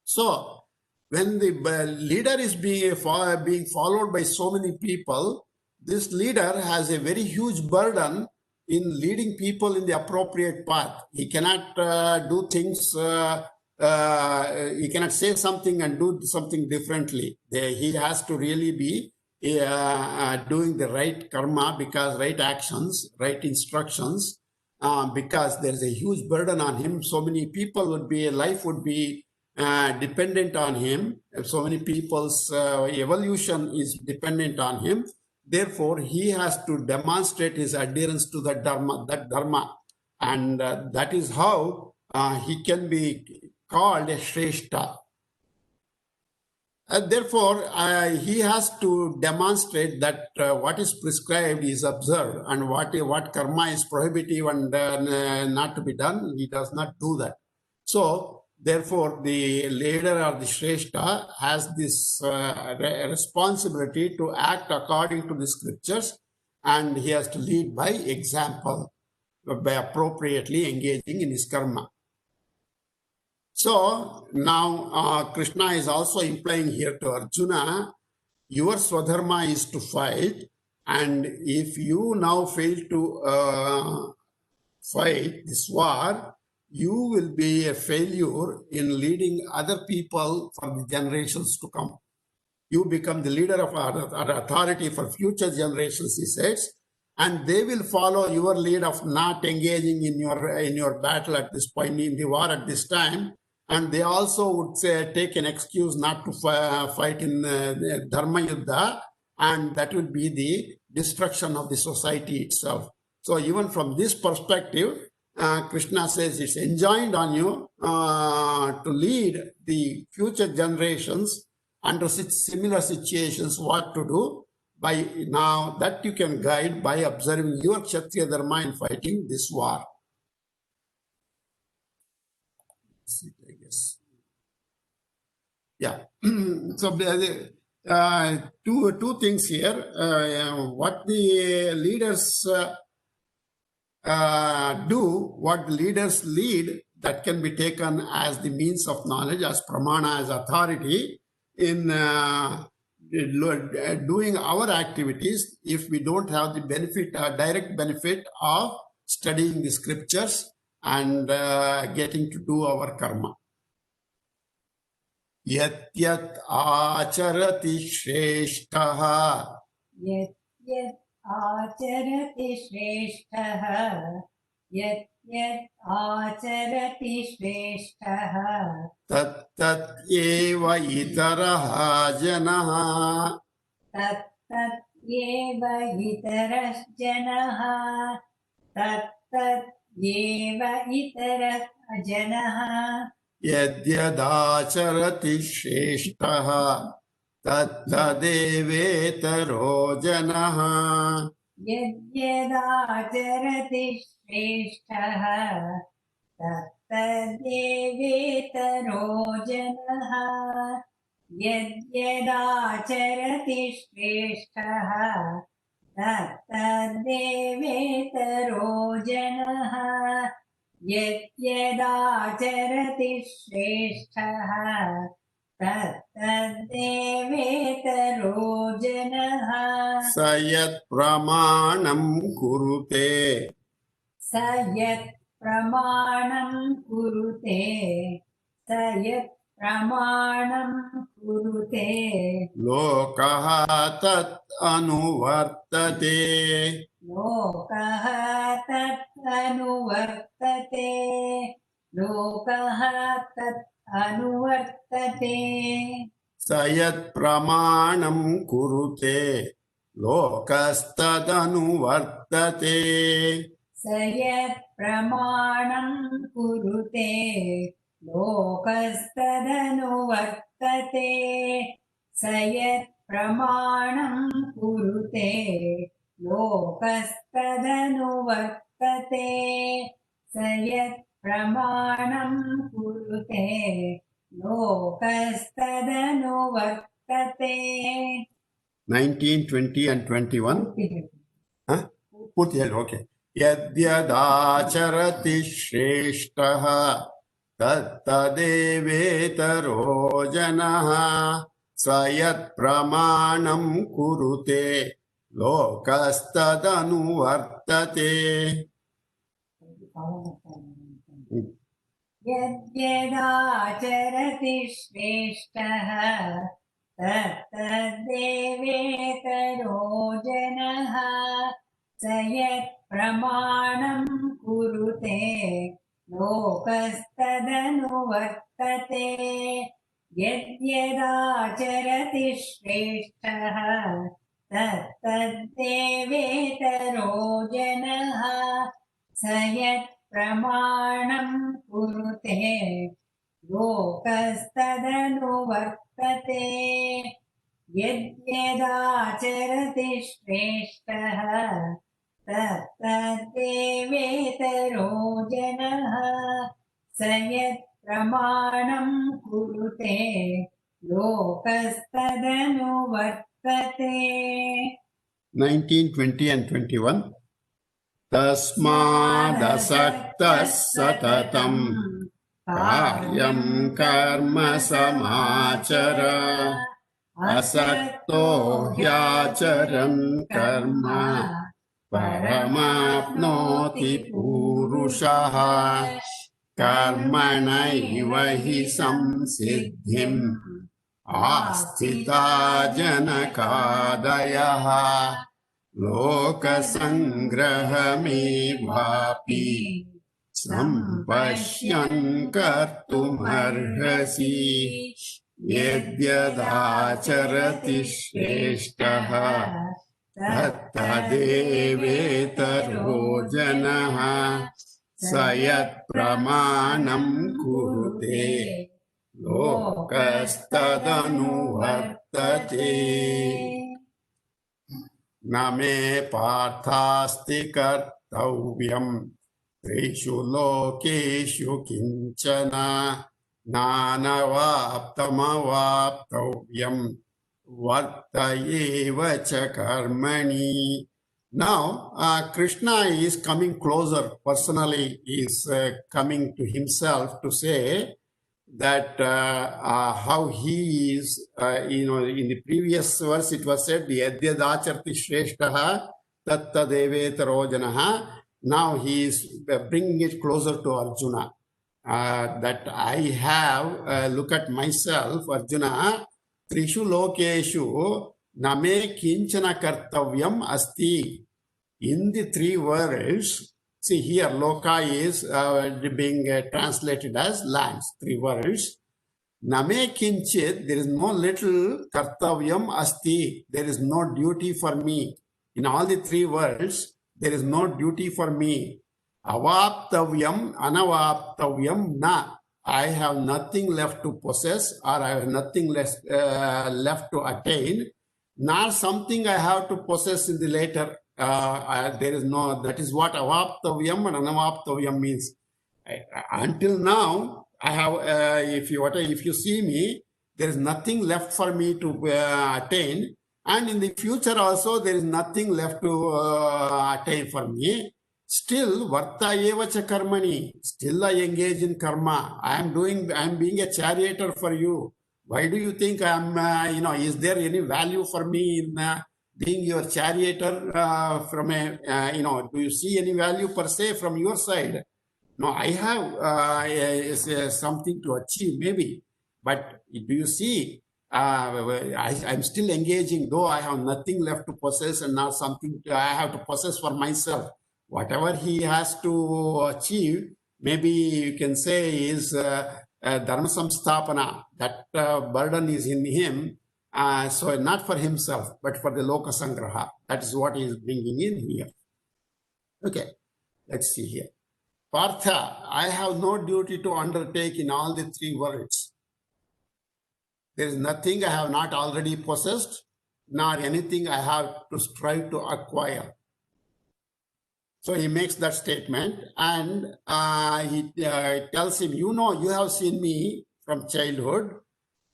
So, when the leader is being followed by so many people, this leader has a very huge burden in leading people in the appropriate path. He cannot do things, he cannot say something and do something differently. He has to really be doing the right karma, because right actions, right instructions, because there is a huge burden on him. So many people life would be dependent on him. So many people's evolution is dependent on him. Therefore, he has to demonstrate his adherence to that dharma. And that is how he can be called a Shrestha. Therefore, he has to demonstrate that what is prescribed is observed, and what karma is prohibitive and not to be done, he does not do that. So, therefore, the leader or the Shrestha has this responsibility to act according to the scriptures, and he has to lead by example, by appropriately engaging in his karma. So now Krishna is also implying here to Arjuna, your swadharma is to fight, and if you now fail to fight this war, you will be a failure in leading other people for the generations to come. You become the leader of our authority for future generations, he says, and they will follow your lead of not engaging in your battle at this point, in the war at this time. And they also would take an excuse not to fight in Dharma Yuddha, and that would be the destruction of the society itself. So even from this perspective, Krishna says it's enjoined on you to lead the future generations under such similar situations, what to do. By now that you can guide by observing your Kshatriya Dharma in fighting this war. Yeah. So two things here. What the leaders do, what the leaders lead, that can be taken as the means of knowledge, as pramana, as authority in doing our activities if we don't have the benefit, direct benefit of studying the scriptures and getting to do our karma. Yat yat acharati shreshtaha. यत् यत् आचरति श्रेष्ठः यत् यत् आचरति श्रेष्ठः Tat tat eva itaraha janaha. तत् तत् एव इतरजनः तत् तत् एव इतरः जनः Yadyadacharati shreshtaha. Tat tadevetaro janaha. यद्यदाचरति श्रेष्ठः तत्तदेवेतरो जनः यद्यदाचरति श्रेष्ठः तत्तदेवेतरो जनः यद्यदाचरति श्रेष्ठः तत्तदेवेतरो जनः Sayat pramanam kurute. स यत् प्रमाणं कुरुते स यत् प्रमाणं कुरुते Lokaha tat anuvartate. लोकः तत् अनुवर्तते लोकः तत् अनुवर्तते Sayat pramanam kurute. Lokastadanuvartate. स यत् प्रमाणं कुरुते लोकस्तदनुवर्तते स यत् प्रमाणं कुरुते लोकस्तदनुवर्तते स यत् प्रमाणं कुरुते लोकस्तदनुवर्तते 19, 20 and 21. Huh? Put here, okay. Yadyadacharati shreshtaha tattadevetaro janaha sayat pramanam kurute lokastadanuvartate. यद्यदाचरति श्रेष्ठः तत्तदेवेतरो जनः स यत् प्रमाणं कुरुते लोकस्तदनुवर्तते यद्यदाचरति श्रेष्ठः तत्तदेवेतरो जनः स यत् प्रमाणं कुरुते लोकस्तदनुवर्तते यद्यदाचरति श्रेष्ठः तत्तदेवेतरो जनः स यत् प्रमाणं कुरुते लोकस्तदनुवर्तते 19, 20 and 21. Tasmadasaktas satatam karyam karma samachara asakto hyacharan karma paramapnoti purushaha karmanaiva hi samsiddhim astita janakadayaha lokasangrahamevapi sampashyan kartumarhasi yadyadacharati shreshtaha tattadevetaro janaha sayat pramanam kurute lokastadanuvartate. Name parthasti kartavyam trishu lokeshu kinchana nanavaptamavaptavyam vartayeva cha karmani Now, Krishna is coming closer personally, is coming to himself to say that how he is, in the previous verse it was said, Yadyadacharti Shreshtaha Tatta Devetaro Janaha. Now he is bringing it closer to Arjuna. That I have, look at myself, Arjuna, Trishu Lokeshu Name Kinchana Kartavyam Asti. In the three worlds, see here, Loka is being translated as lands, three worlds. Name Kinchit, there is no little Kartavyam Asti, there is no duty for me. In all the three worlds, there is no duty for me. Avaptavyam, Anavaptavyam na. I have nothing left to possess, or I have nothing left to attain, nor something I have to possess in the later. There is no, that is what avaptavyam and anavaptavyam means. Until now, I have, if you see me, there is nothing left for me to attain. And in the future also, there is nothing left to attain for me. Still, varta eva cha karmani. Still I engage in karma. I am being a charioteer for you. Why do you think I am, is there any value for me in being your charioteer from do you see any value per se from your side? No, I have something to achieve maybe. But do you see, I'm still engaging, though I have nothing left to possess and not something I have to possess for myself. Whatever he has to achieve, maybe you can say is dharma samstapana. That burden is in him. So not for himself, but for the loka sangraha. That is what he is bringing in here. Okay, let's see here. Partha, I have no duty to undertake in all the three worlds. There is nothing I have not already possessed, nor anything I have to strive to acquire. So he makes that statement, and he tells him, you have seen me from childhood.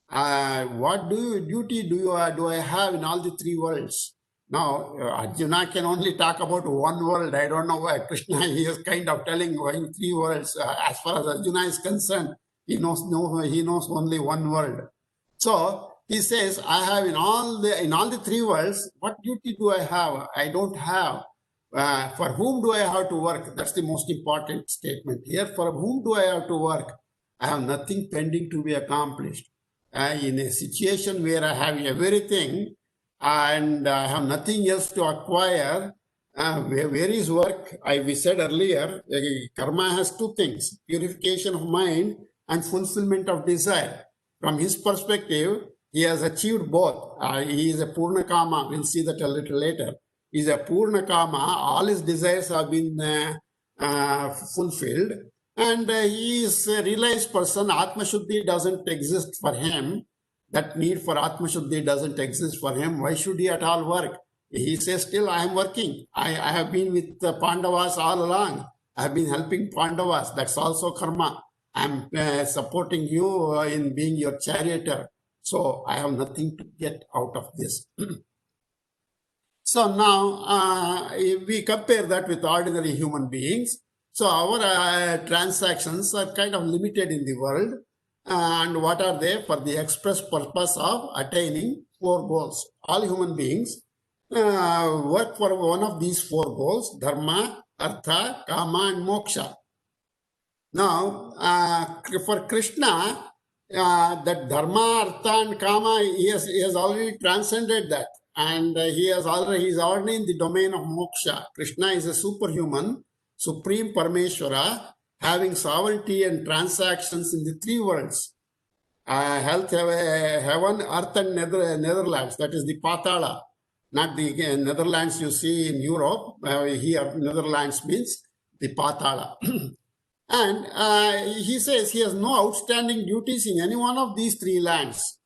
What duty do I have in all the three worlds? Now, Arjuna can only talk about one world. I don't know why Krishna, he is kind of telling in three worlds. As far as Arjuna is concerned, he knows only one world. So he says, I have in all the three worlds, what duty do I have? I don't have. For whom do I have to work? That's the most important statement here. For whom do I have to work? I have nothing pending to be accomplished. In a situation where I have everything and I have nothing else to acquire, where is work? We said earlier, karma has two things, purification of mind and fulfillment of desire. From his perspective, he has achieved both. He is a Purna Kama. We'll see that a little later. He is a Purna Kama. All his desires have been fulfilled. And he is a realized person. Atma Shuddhi doesn't exist for him. That need for Atma Shuddhi doesn't exist for him. Why should he at all work? He says, still I am working. I have been with the Pandavas all along. I have been helping Pandavas. That's also karma. I'm supporting you in being your charioteer. So I have nothing to get out of this. So now if we compare that with ordinary human beings, so our transactions are kind of limited in the world. And what are they? For the express purpose of attaining four goals. All human beings work for one of these four goals: dharma, artha, kama, and moksha. Now, for Krishna, that dharma, artha, and kama, he has already transcended that. And he is already in the domain of moksha. Krishna is a superhuman, supreme Parameshwara, having sovereignty and transactions in the three worlds. Health, heaven, earth, and Netherlands. That is the Patala. Not the Netherlands you see in Europe. Here, Netherlands means the Patala. And he says he has no outstanding duties in any one of these three lands.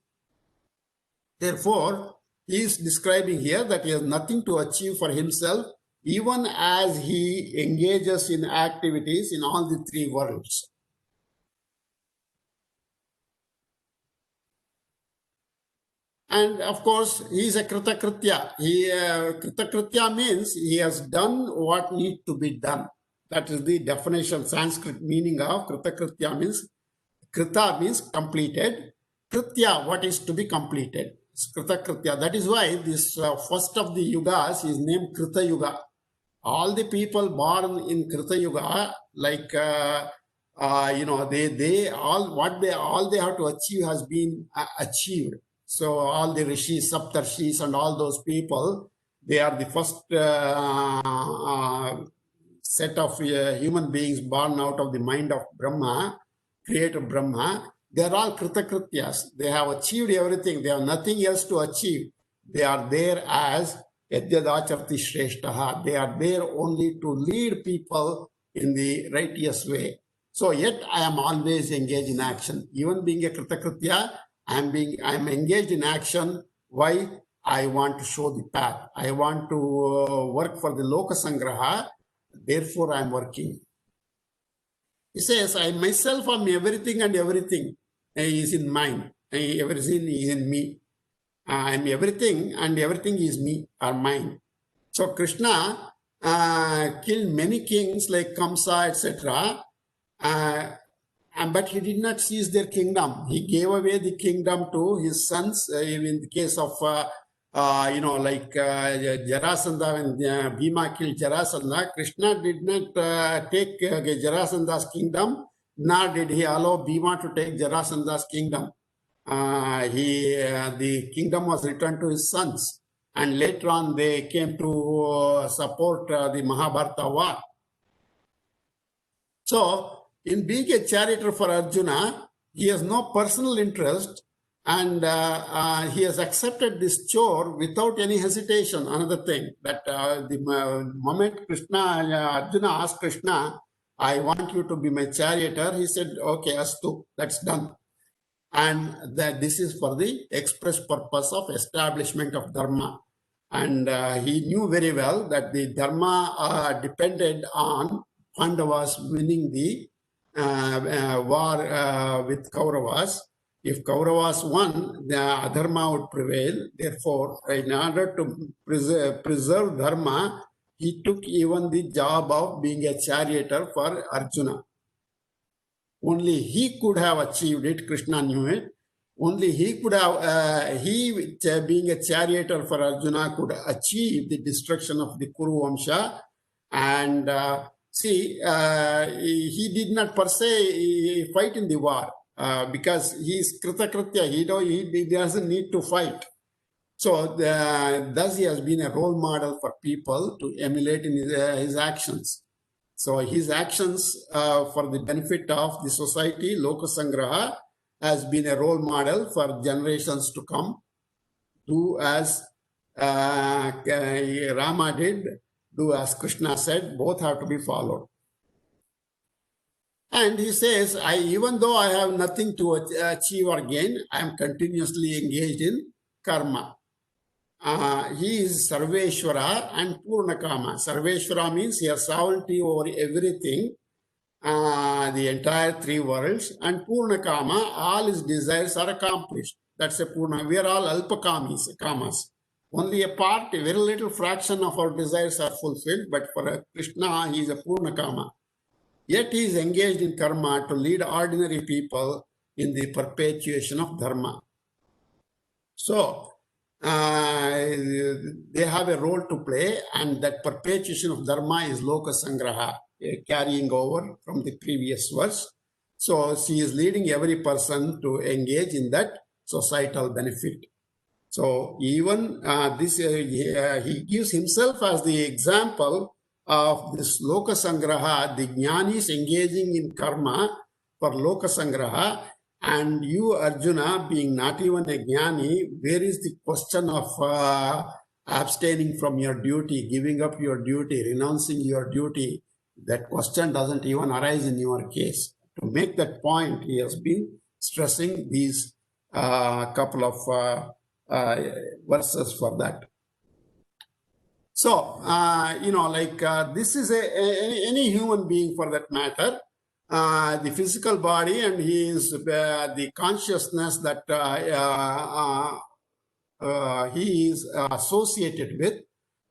Therefore, he is describing here that he has nothing to achieve for himself, even as he engages in activities in all the three worlds. And of course, he is a kritakritya. Kritakritya means he has done what needs to be done. That is the definition, Sanskrit meaning of kritakritya means, krita means completed, kritya, what is to be completed. It's kritakritya. That is why this first of the yugas is named Krita Yuga. All the people born in Krita Yuga, like they all they have to achieve has been achieved. So all the rishis, saptarshis, and all those people, they are the first set of human beings born out of the mind of Brahma, creator Brahma. They are all kritakrityas. They have achieved everything. They have nothing else to achieve. They are there as Yadyadacharti Shreshtaha. They are there only to lead people in the righteous way. So yet I am always engaged in action. Even being a kritakritya, I am engaged in action. Why? I want to show the path. I want to work for the Loka Sangraha. Therefore, I am working. He says, I myself am everything, and everything is in mine. Everything is in me. I am everything, and everything is me or mine. So Krishna killed many kings like Kamsa, etc. But he did not seize their kingdom. He gave away the kingdom to his sons. In the case of, Jarasandha, when Bhima killed Jarasandha, Krishna did not take Jarasandha's kingdom, nor did he allow Bhima to take Jarasandha's kingdom. The kingdom was returned to his sons. And later on, they came to support the Mahabharata war. So, in being a charioteer for Arjuna, he has no personal interest, and he has accepted this chore without any hesitation. Another thing, that the moment Arjuna asked Krishna, I want you to be my charioteer, he said, okay, Astu, that's done. And that this is for the express purpose of establishment of Dharma. And he knew very well that the Dharma depended on Pandavas winning the war with Kauravas. If Kauravas won, the Adharma would prevail. Therefore, in order to preserve Dharma, he took even the job of being a charioteer for Arjuna. Only he could have achieved it. Krishna knew it. Only he could have, being a charioteer for Arjuna, could achieve the destruction of the Kuru Vamsha. And he did not per se fight in the war because he is kritakritya. He doesn't need to fight. So thus he has been a role model for people to emulate in his actions. So his actions for the benefit of the society, Loka Sangraha, has been a role model for generations to come. Do as Rama did, do as Krishna said, both have to be followed. And he says, even though I have nothing to achieve or gain, I am continuously engaged in karma. He is Sarveshwara and Purnakama. Sarveshwara means he has sovereignty over everything, the entire three worlds. And Purnakama, all his desires are accomplished. That's a Purna. We are all Kamas. Only a part, a very little fraction of our desires are fulfilled. But for Krishna, he is a Purnakama. Yet he is engaged in karma to lead ordinary people in the perpetuation of dharma. So, they have a role to play, and that perpetuation of dharma is Loka Sangraha, carrying over from the previous verse. So she is leading every person to engage in that societal benefit. So even he gives himself as the example of this Loka Sangraha, the jnanis engaging in karma for Loka Sangraha. And you, Arjuna, being not even a jnani, where is the question of abstaining from your duty, giving up your duty, renouncing your duty? That question doesn't even arise in your case. To make that point, he has been stressing these couple of verses for that. So, this is any human being for that matter. The physical body, and he is the consciousness that he is associated with.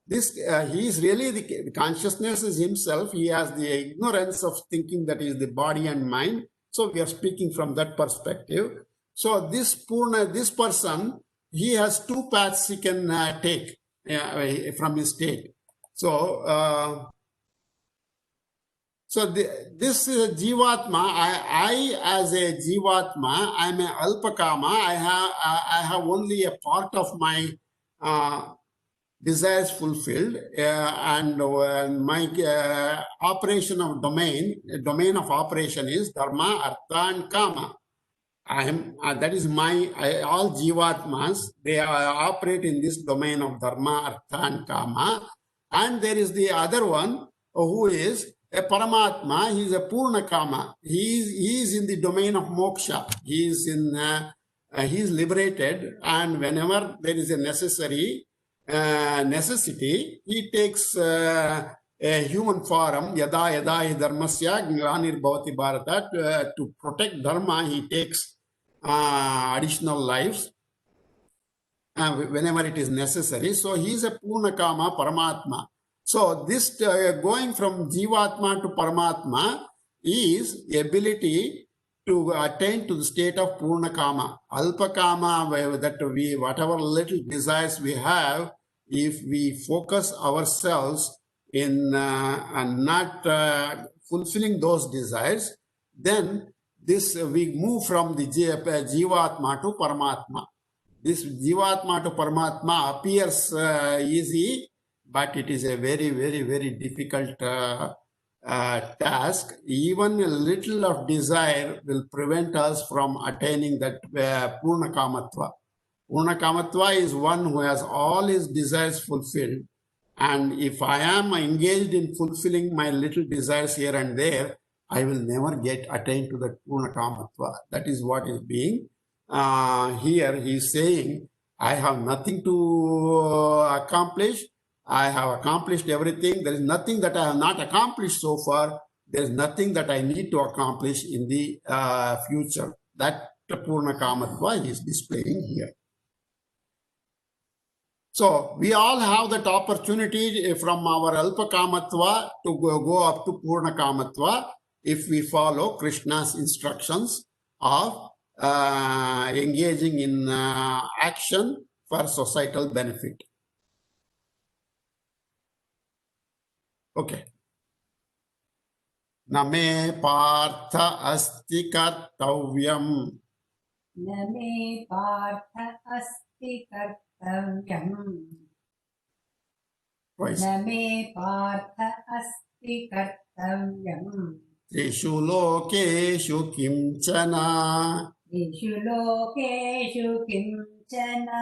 This he is really the consciousness is himself. He has the ignorance of thinking that is the body and mind. So we are speaking from that perspective. So this person, he has two paths he can take from his state. So this is a Jivatma. I as a Jivatma, I am a Alpakama. I have only a part of my desires fulfilled, and my operation of domain of operation is Dharma, Artha, and Kama. I am that is all Jivatmas. They operate in this domain of Dharma, Artha, and Kama. And there is the other one who is a Paramatma. He is a Purna Kama. He is in the domain of moksha. He is liberated, and whenever there is a necessity, he takes a human form. Yada yada hi dharmasya glanirбhavati bharata. To protect dharma, he takes additional lives whenever it is necessary. So he is a Purnakama Paramatma. So this going from Jivatma to Paramatma is the ability to attain to the state of Purnakama. Alpakama, that we, whatever little desires we have, if we focus ourselves in not fulfilling those desires, then we move from the Jivatma to Paramatma. This Jivatma to Paramatma appears easy, but it is a very, very, very difficult task. Even a little of desire will prevent us from attaining that Purnakamatva. Purnakamatva is one who has all his desires fulfilled. And if I am engaged in fulfilling my little desires here and there, I will never attain to that Purnakamatva. That is what is being here. He is saying, I have nothing to accomplish. I have accomplished everything. There is nothing that I have not accomplished so far. There is nothing that I need to accomplish in the future. That Purnakamatva is displaying here. So we all have that opportunity from our Alpakamatva to go up to Purnakamatva if we follow Krishna's instructions of engaging in action for societal benefit. Okay. Name partha asti kartavyam. Name partha asti kartavyam. Name partha asti kartavyam. Trishu lokeshu kimchana. Trishu lokeshu kimchana.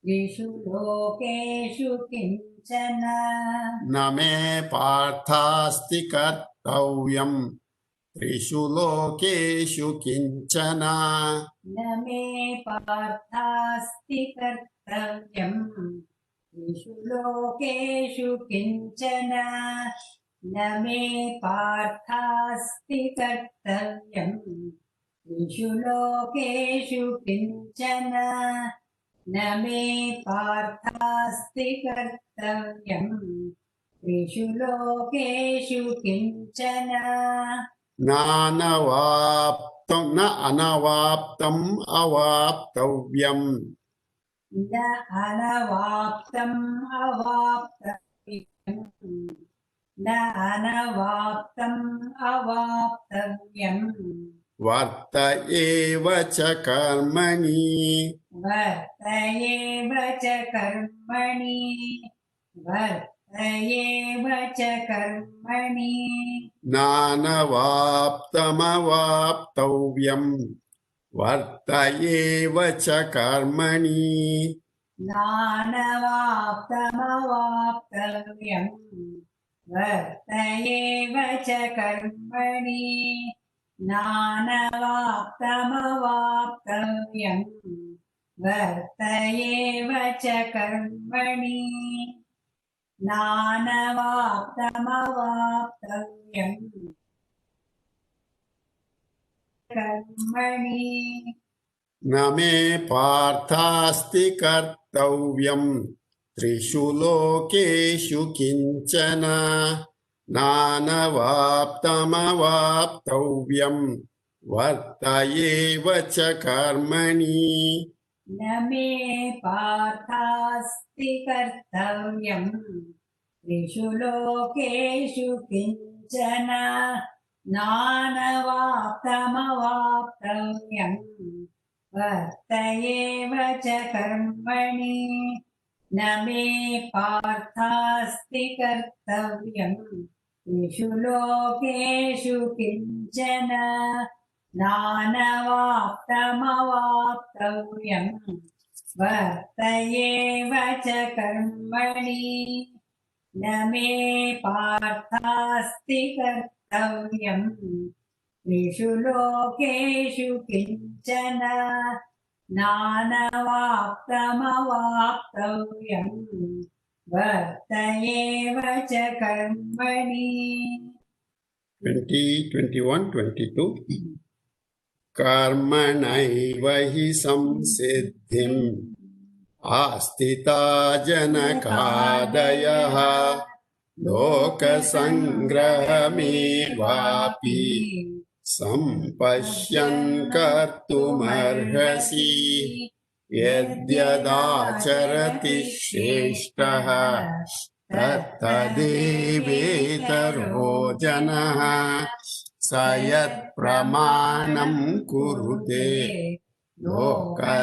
Trishu lokeshu kimchana. Name parthasti kartavyam. Trishu lokeshu kinchana. Name parthasti kartavyam. Trishu lokeshu kinchana. Name parthasti kartavyam. Trishu lokeshu kinchana. Name parthasti kartavyam. Trishu lokeshu kinchana. Nanavaptam na anavaptam avaptavyam. Na anavaptam avaptavyam. Na anavaptam avaptavyam. Varta eva cha karmani. Vartayeva cha karmani. Vartayeva cha karmani. Nanavaptam avaptavyam. Varta eva cha karmani. Nanavaptam avaptavyam. Vartayeva cha karmani. Nanavaptam avaptavyam. Vartayeva cha karmani. Nanavaptam avaptavyam. Karmani. न मे पार्थास्ति कर्तव्यम् त्रिषु लोकेषु किञ्चन नानवाप्तमवाप्तव्यम् वर्त एव च कर्मणि न मे पार्थास्ति कर्तव्यम् त्रिषु लोकेषु किञ्चन नानवाप्तमवाप्तव्यम् वर्त एव च कर्मणि न मे पार्थास्ति कर्तव्यम् त्रिषु लोकेषु किञ्चन नानवाप्तमवाप्तव्यम् वर्त एव च कर्मणि न मे पार्थास्ति कर्तव्यम् त्रिषु लोकेषु किञ्चन नानवाप्तमवाप्तव्यम् वर्त एव च कर्मणि 20, 21, 22. कर्मणैव हि संसिद्धिम् आस्थिता जनकादयः लोकसङ्ग्रहमेवापि सम्पश्यन् कर्तुमर्हसि यद्यदाचरति श्रेष्ठः तत्तदेवेतरो जनः स यत्प्रमाणम् कुरुते लोकस्तदनुवर्तते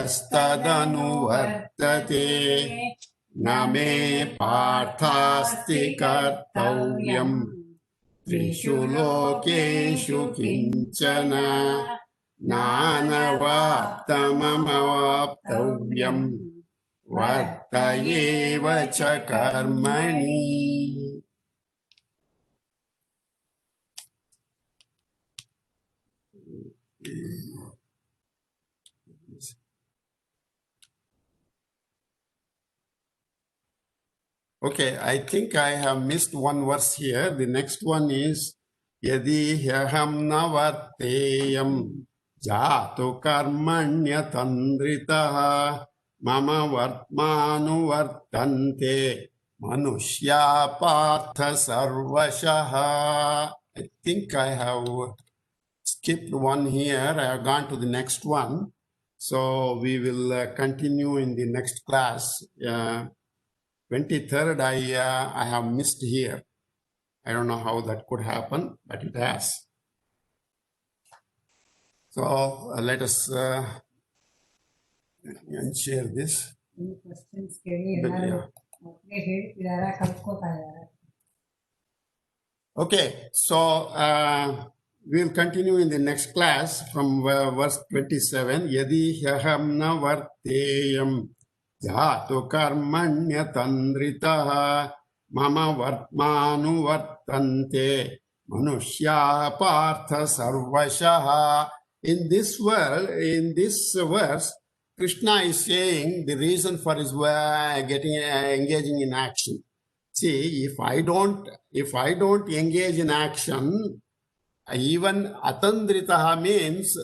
न मे पार्थास्ति कर्तव्यम् त्रिषु लोकेषु किञ्चन नानवाप्तमवाप्तव्यम् वर्त एव च कर्मणि. Okay, I think I have missed one verse here. The next one is Yadi hyaham navarteyam jatu karmanyatandritaha mama vartmanu vartante manushya partha sarvashaha. I think I have skipped one here. I have gone to the next one. So we will continue in the next class. 23rd, I have missed here. I don't know how that could happen, but it has. So let us share this. Any questions ಕೇಳಿ But, ಎಲ್ಲರೂ yeah. ಒಟ್ಟಿಗೆ ಹೇಳ್ತಿದಾರ ಕಲ್ತ್ಕೋತಾ ಇದಾರೆ. Okay, so we'll continue in the next class from verse 27. Yadi hyaham na varteyam jatu karmanyatandritaha mama vartmanu vartante manushya partha sarvashaha. In this world, in this verse, Krishna is saying the reason for his engaging in action. See, if I don't engage in action, even atandritaha means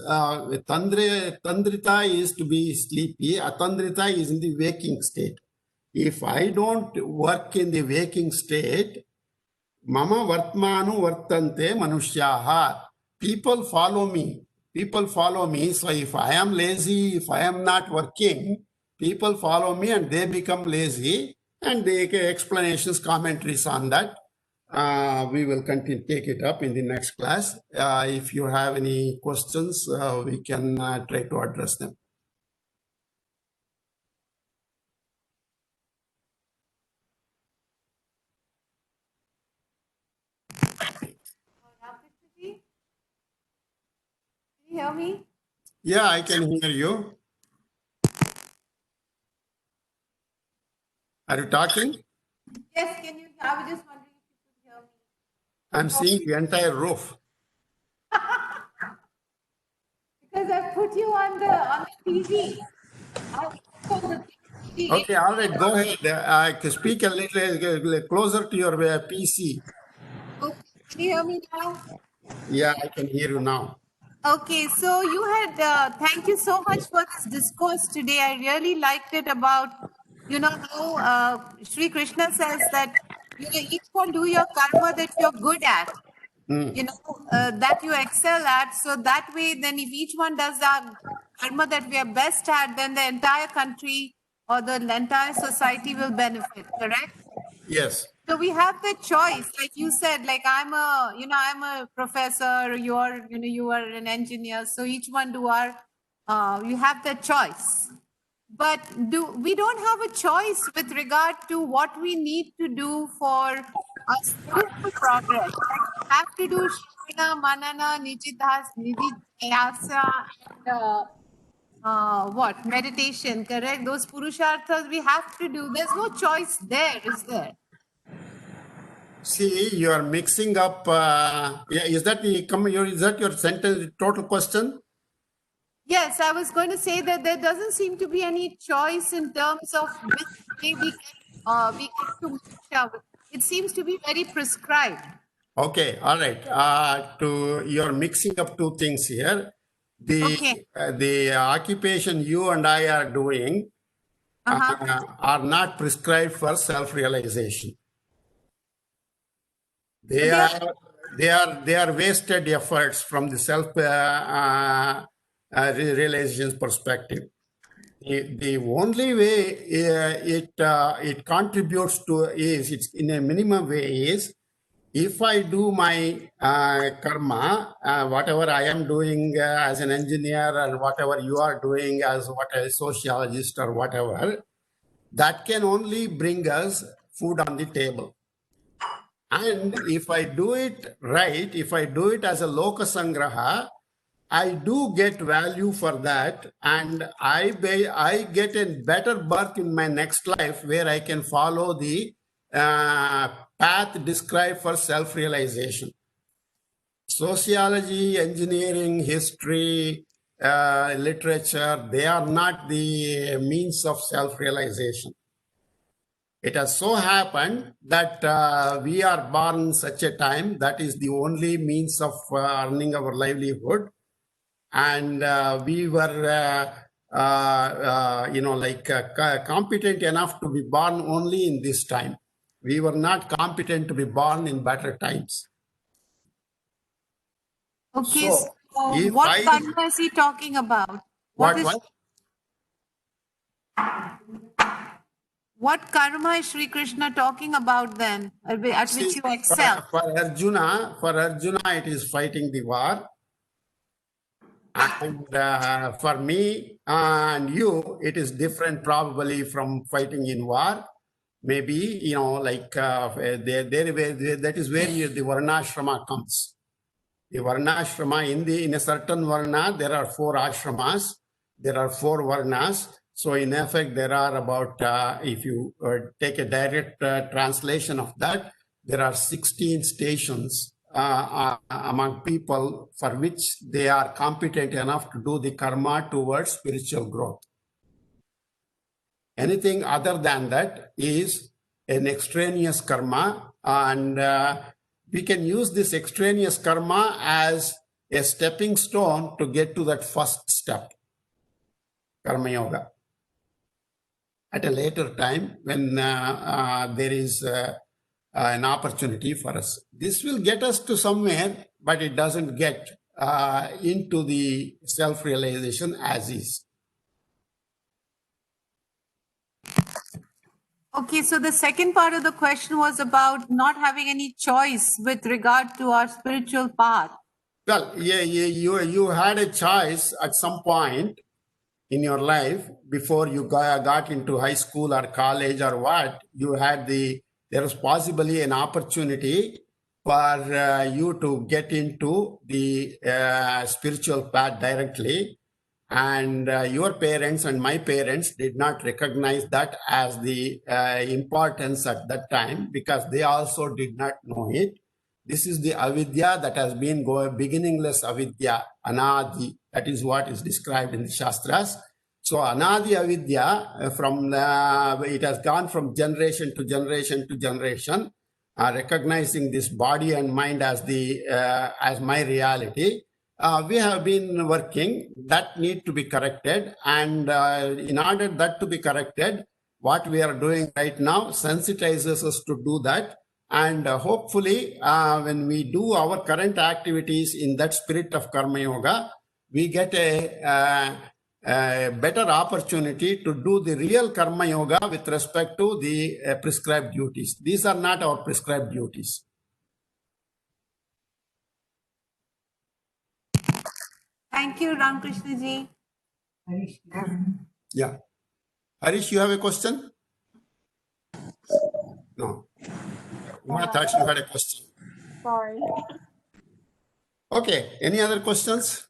tandrita is to be sleepy, atandrita is in the waking state. If I don't work in the waking state, mama vartmanu vartante manushyaha, people follow me. So if I am lazy, if I am not working, people follow me and they become lazy, and they give explanations, commentaries on that. We will continue, take it up in the next class. If you have any questions, we can try to address them. Ramkrishnaji, can you hear me? Yeah, I can hear you. Are you talking? Yes, can you? I was just wondering if you could hear me. I'm seeing the entire roof. Because I put you on the TV. Okay, all right, go ahead. Speak a little closer to your PC. Okay, can you hear me now? Yeah, I can hear you now. Okay, so you had, thank you so much for this discourse today. I really liked it about, how Sri Krishna says that, each one do your karma that you're good at, that you excel at. So that way, then if each one does the karma that we are best at, then the entire country or the entire society will benefit, correct? Yes. So we have the choice, like you said, like I'm a professor, you are an engineer. So each one do our, you have the choice. But we don't have a choice with regard to what we need to do for our spiritual progress. Like we have to do Shravana, Manana, Nididhyasa, and what? Meditation, correct? Those Purusharthas we have to do. There's no choice there, is there? See, you are mixing up. Yeah, is that your sentence total question? Yes, I was going to say that there doesn't seem to be any choice in terms of which way we get to moksha. It seems to be very prescribed. Okay, all right. You're mixing up two things here. Okay. The occupation you and I are doing are not prescribed for self-realization. They are wasted efforts from the realization perspective. The only way it contributes to it's in a minimum way is if I do my karma, whatever I am doing as an engineer and whatever you are doing as a sociologist or whatever, that can only bring us food on the table. And if I do it right, if I do it as a loka sangraha, I do get value for that, and I get a better birth in my next life where I can follow the path described for self-realization. Sociology, engineering, history, literature, they are not the means of self-realization. It has so happened that we are born in such a time that is the only means of earning our livelihood. And we were, competent enough to be born only in this time. We were not competent to be born in better times. Okay, So, if what karma is he talking about? What karma is Sri Krishna talking about then, at which you excel? For Arjuna, it is fighting the war. And for me and you, it is different probably from fighting in war. Maybe, that is where the Varnashrama comes. The Varnashrama, in a certain Varna, there are 4 ashramas. There are 4 Varnas. So in effect, there are about, if you take a direct translation of that, there are 16 stations among people for which they are competent enough to do the karma towards spiritual growth. Anything other than that is an extraneous karma, and we can use this extraneous karma as a stepping stone to get to that first step, karma yoga. At a later time when there is an opportunity for us. This will get us to somewhere, but it doesn't get into the self-realization as is. Okay, so the second part of the question was about not having any choice with regard to our spiritual path. Well, yeah, you had a choice at some point in your life before you got into high school or college or what. There was possibly an opportunity for you to get into the spiritual path directly. And your parents and my parents did not recognize that as the importance at that time because they also did not know it. This is the avidya that has been beginningless avidya, anadi. That is what is described in the Shastras. So anadi avidya, it has gone from generation to generation to generation, recognizing this body and mind as my reality. we have been working, that need to be corrected. And in order that to be corrected, what we are doing right now sensitizes us to do that. And hopefully, when we do our current activities in that spirit of Karma Yoga, we get a better opportunity to do the real Karma Yoga with respect to the prescribed duties. These are not our prescribed duties. Thank you, Ramakrishna ji. Harish. Yeah. Harish, you have a question? No. I thought you had a question. Sorry. Okay. Any other questions?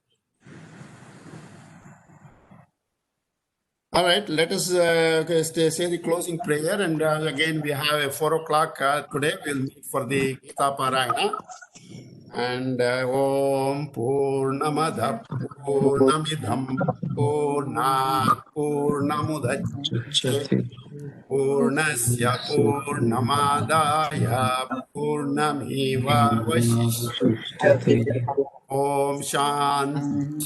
All right. Let us say the closing prayer. And again, we have a 4 o'clock today. We'll meet for the Gita Parayana. And Om Purnamada Purnamidham Purnat Purnamudachyate Purnasya Purnamadaya Purnameva Vashishyate. Om Shanti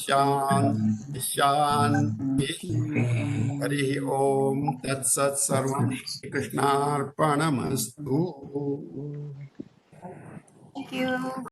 Shanti. Hari Om Tat Sat Sarvam Krishnarpanamastu. Thank you.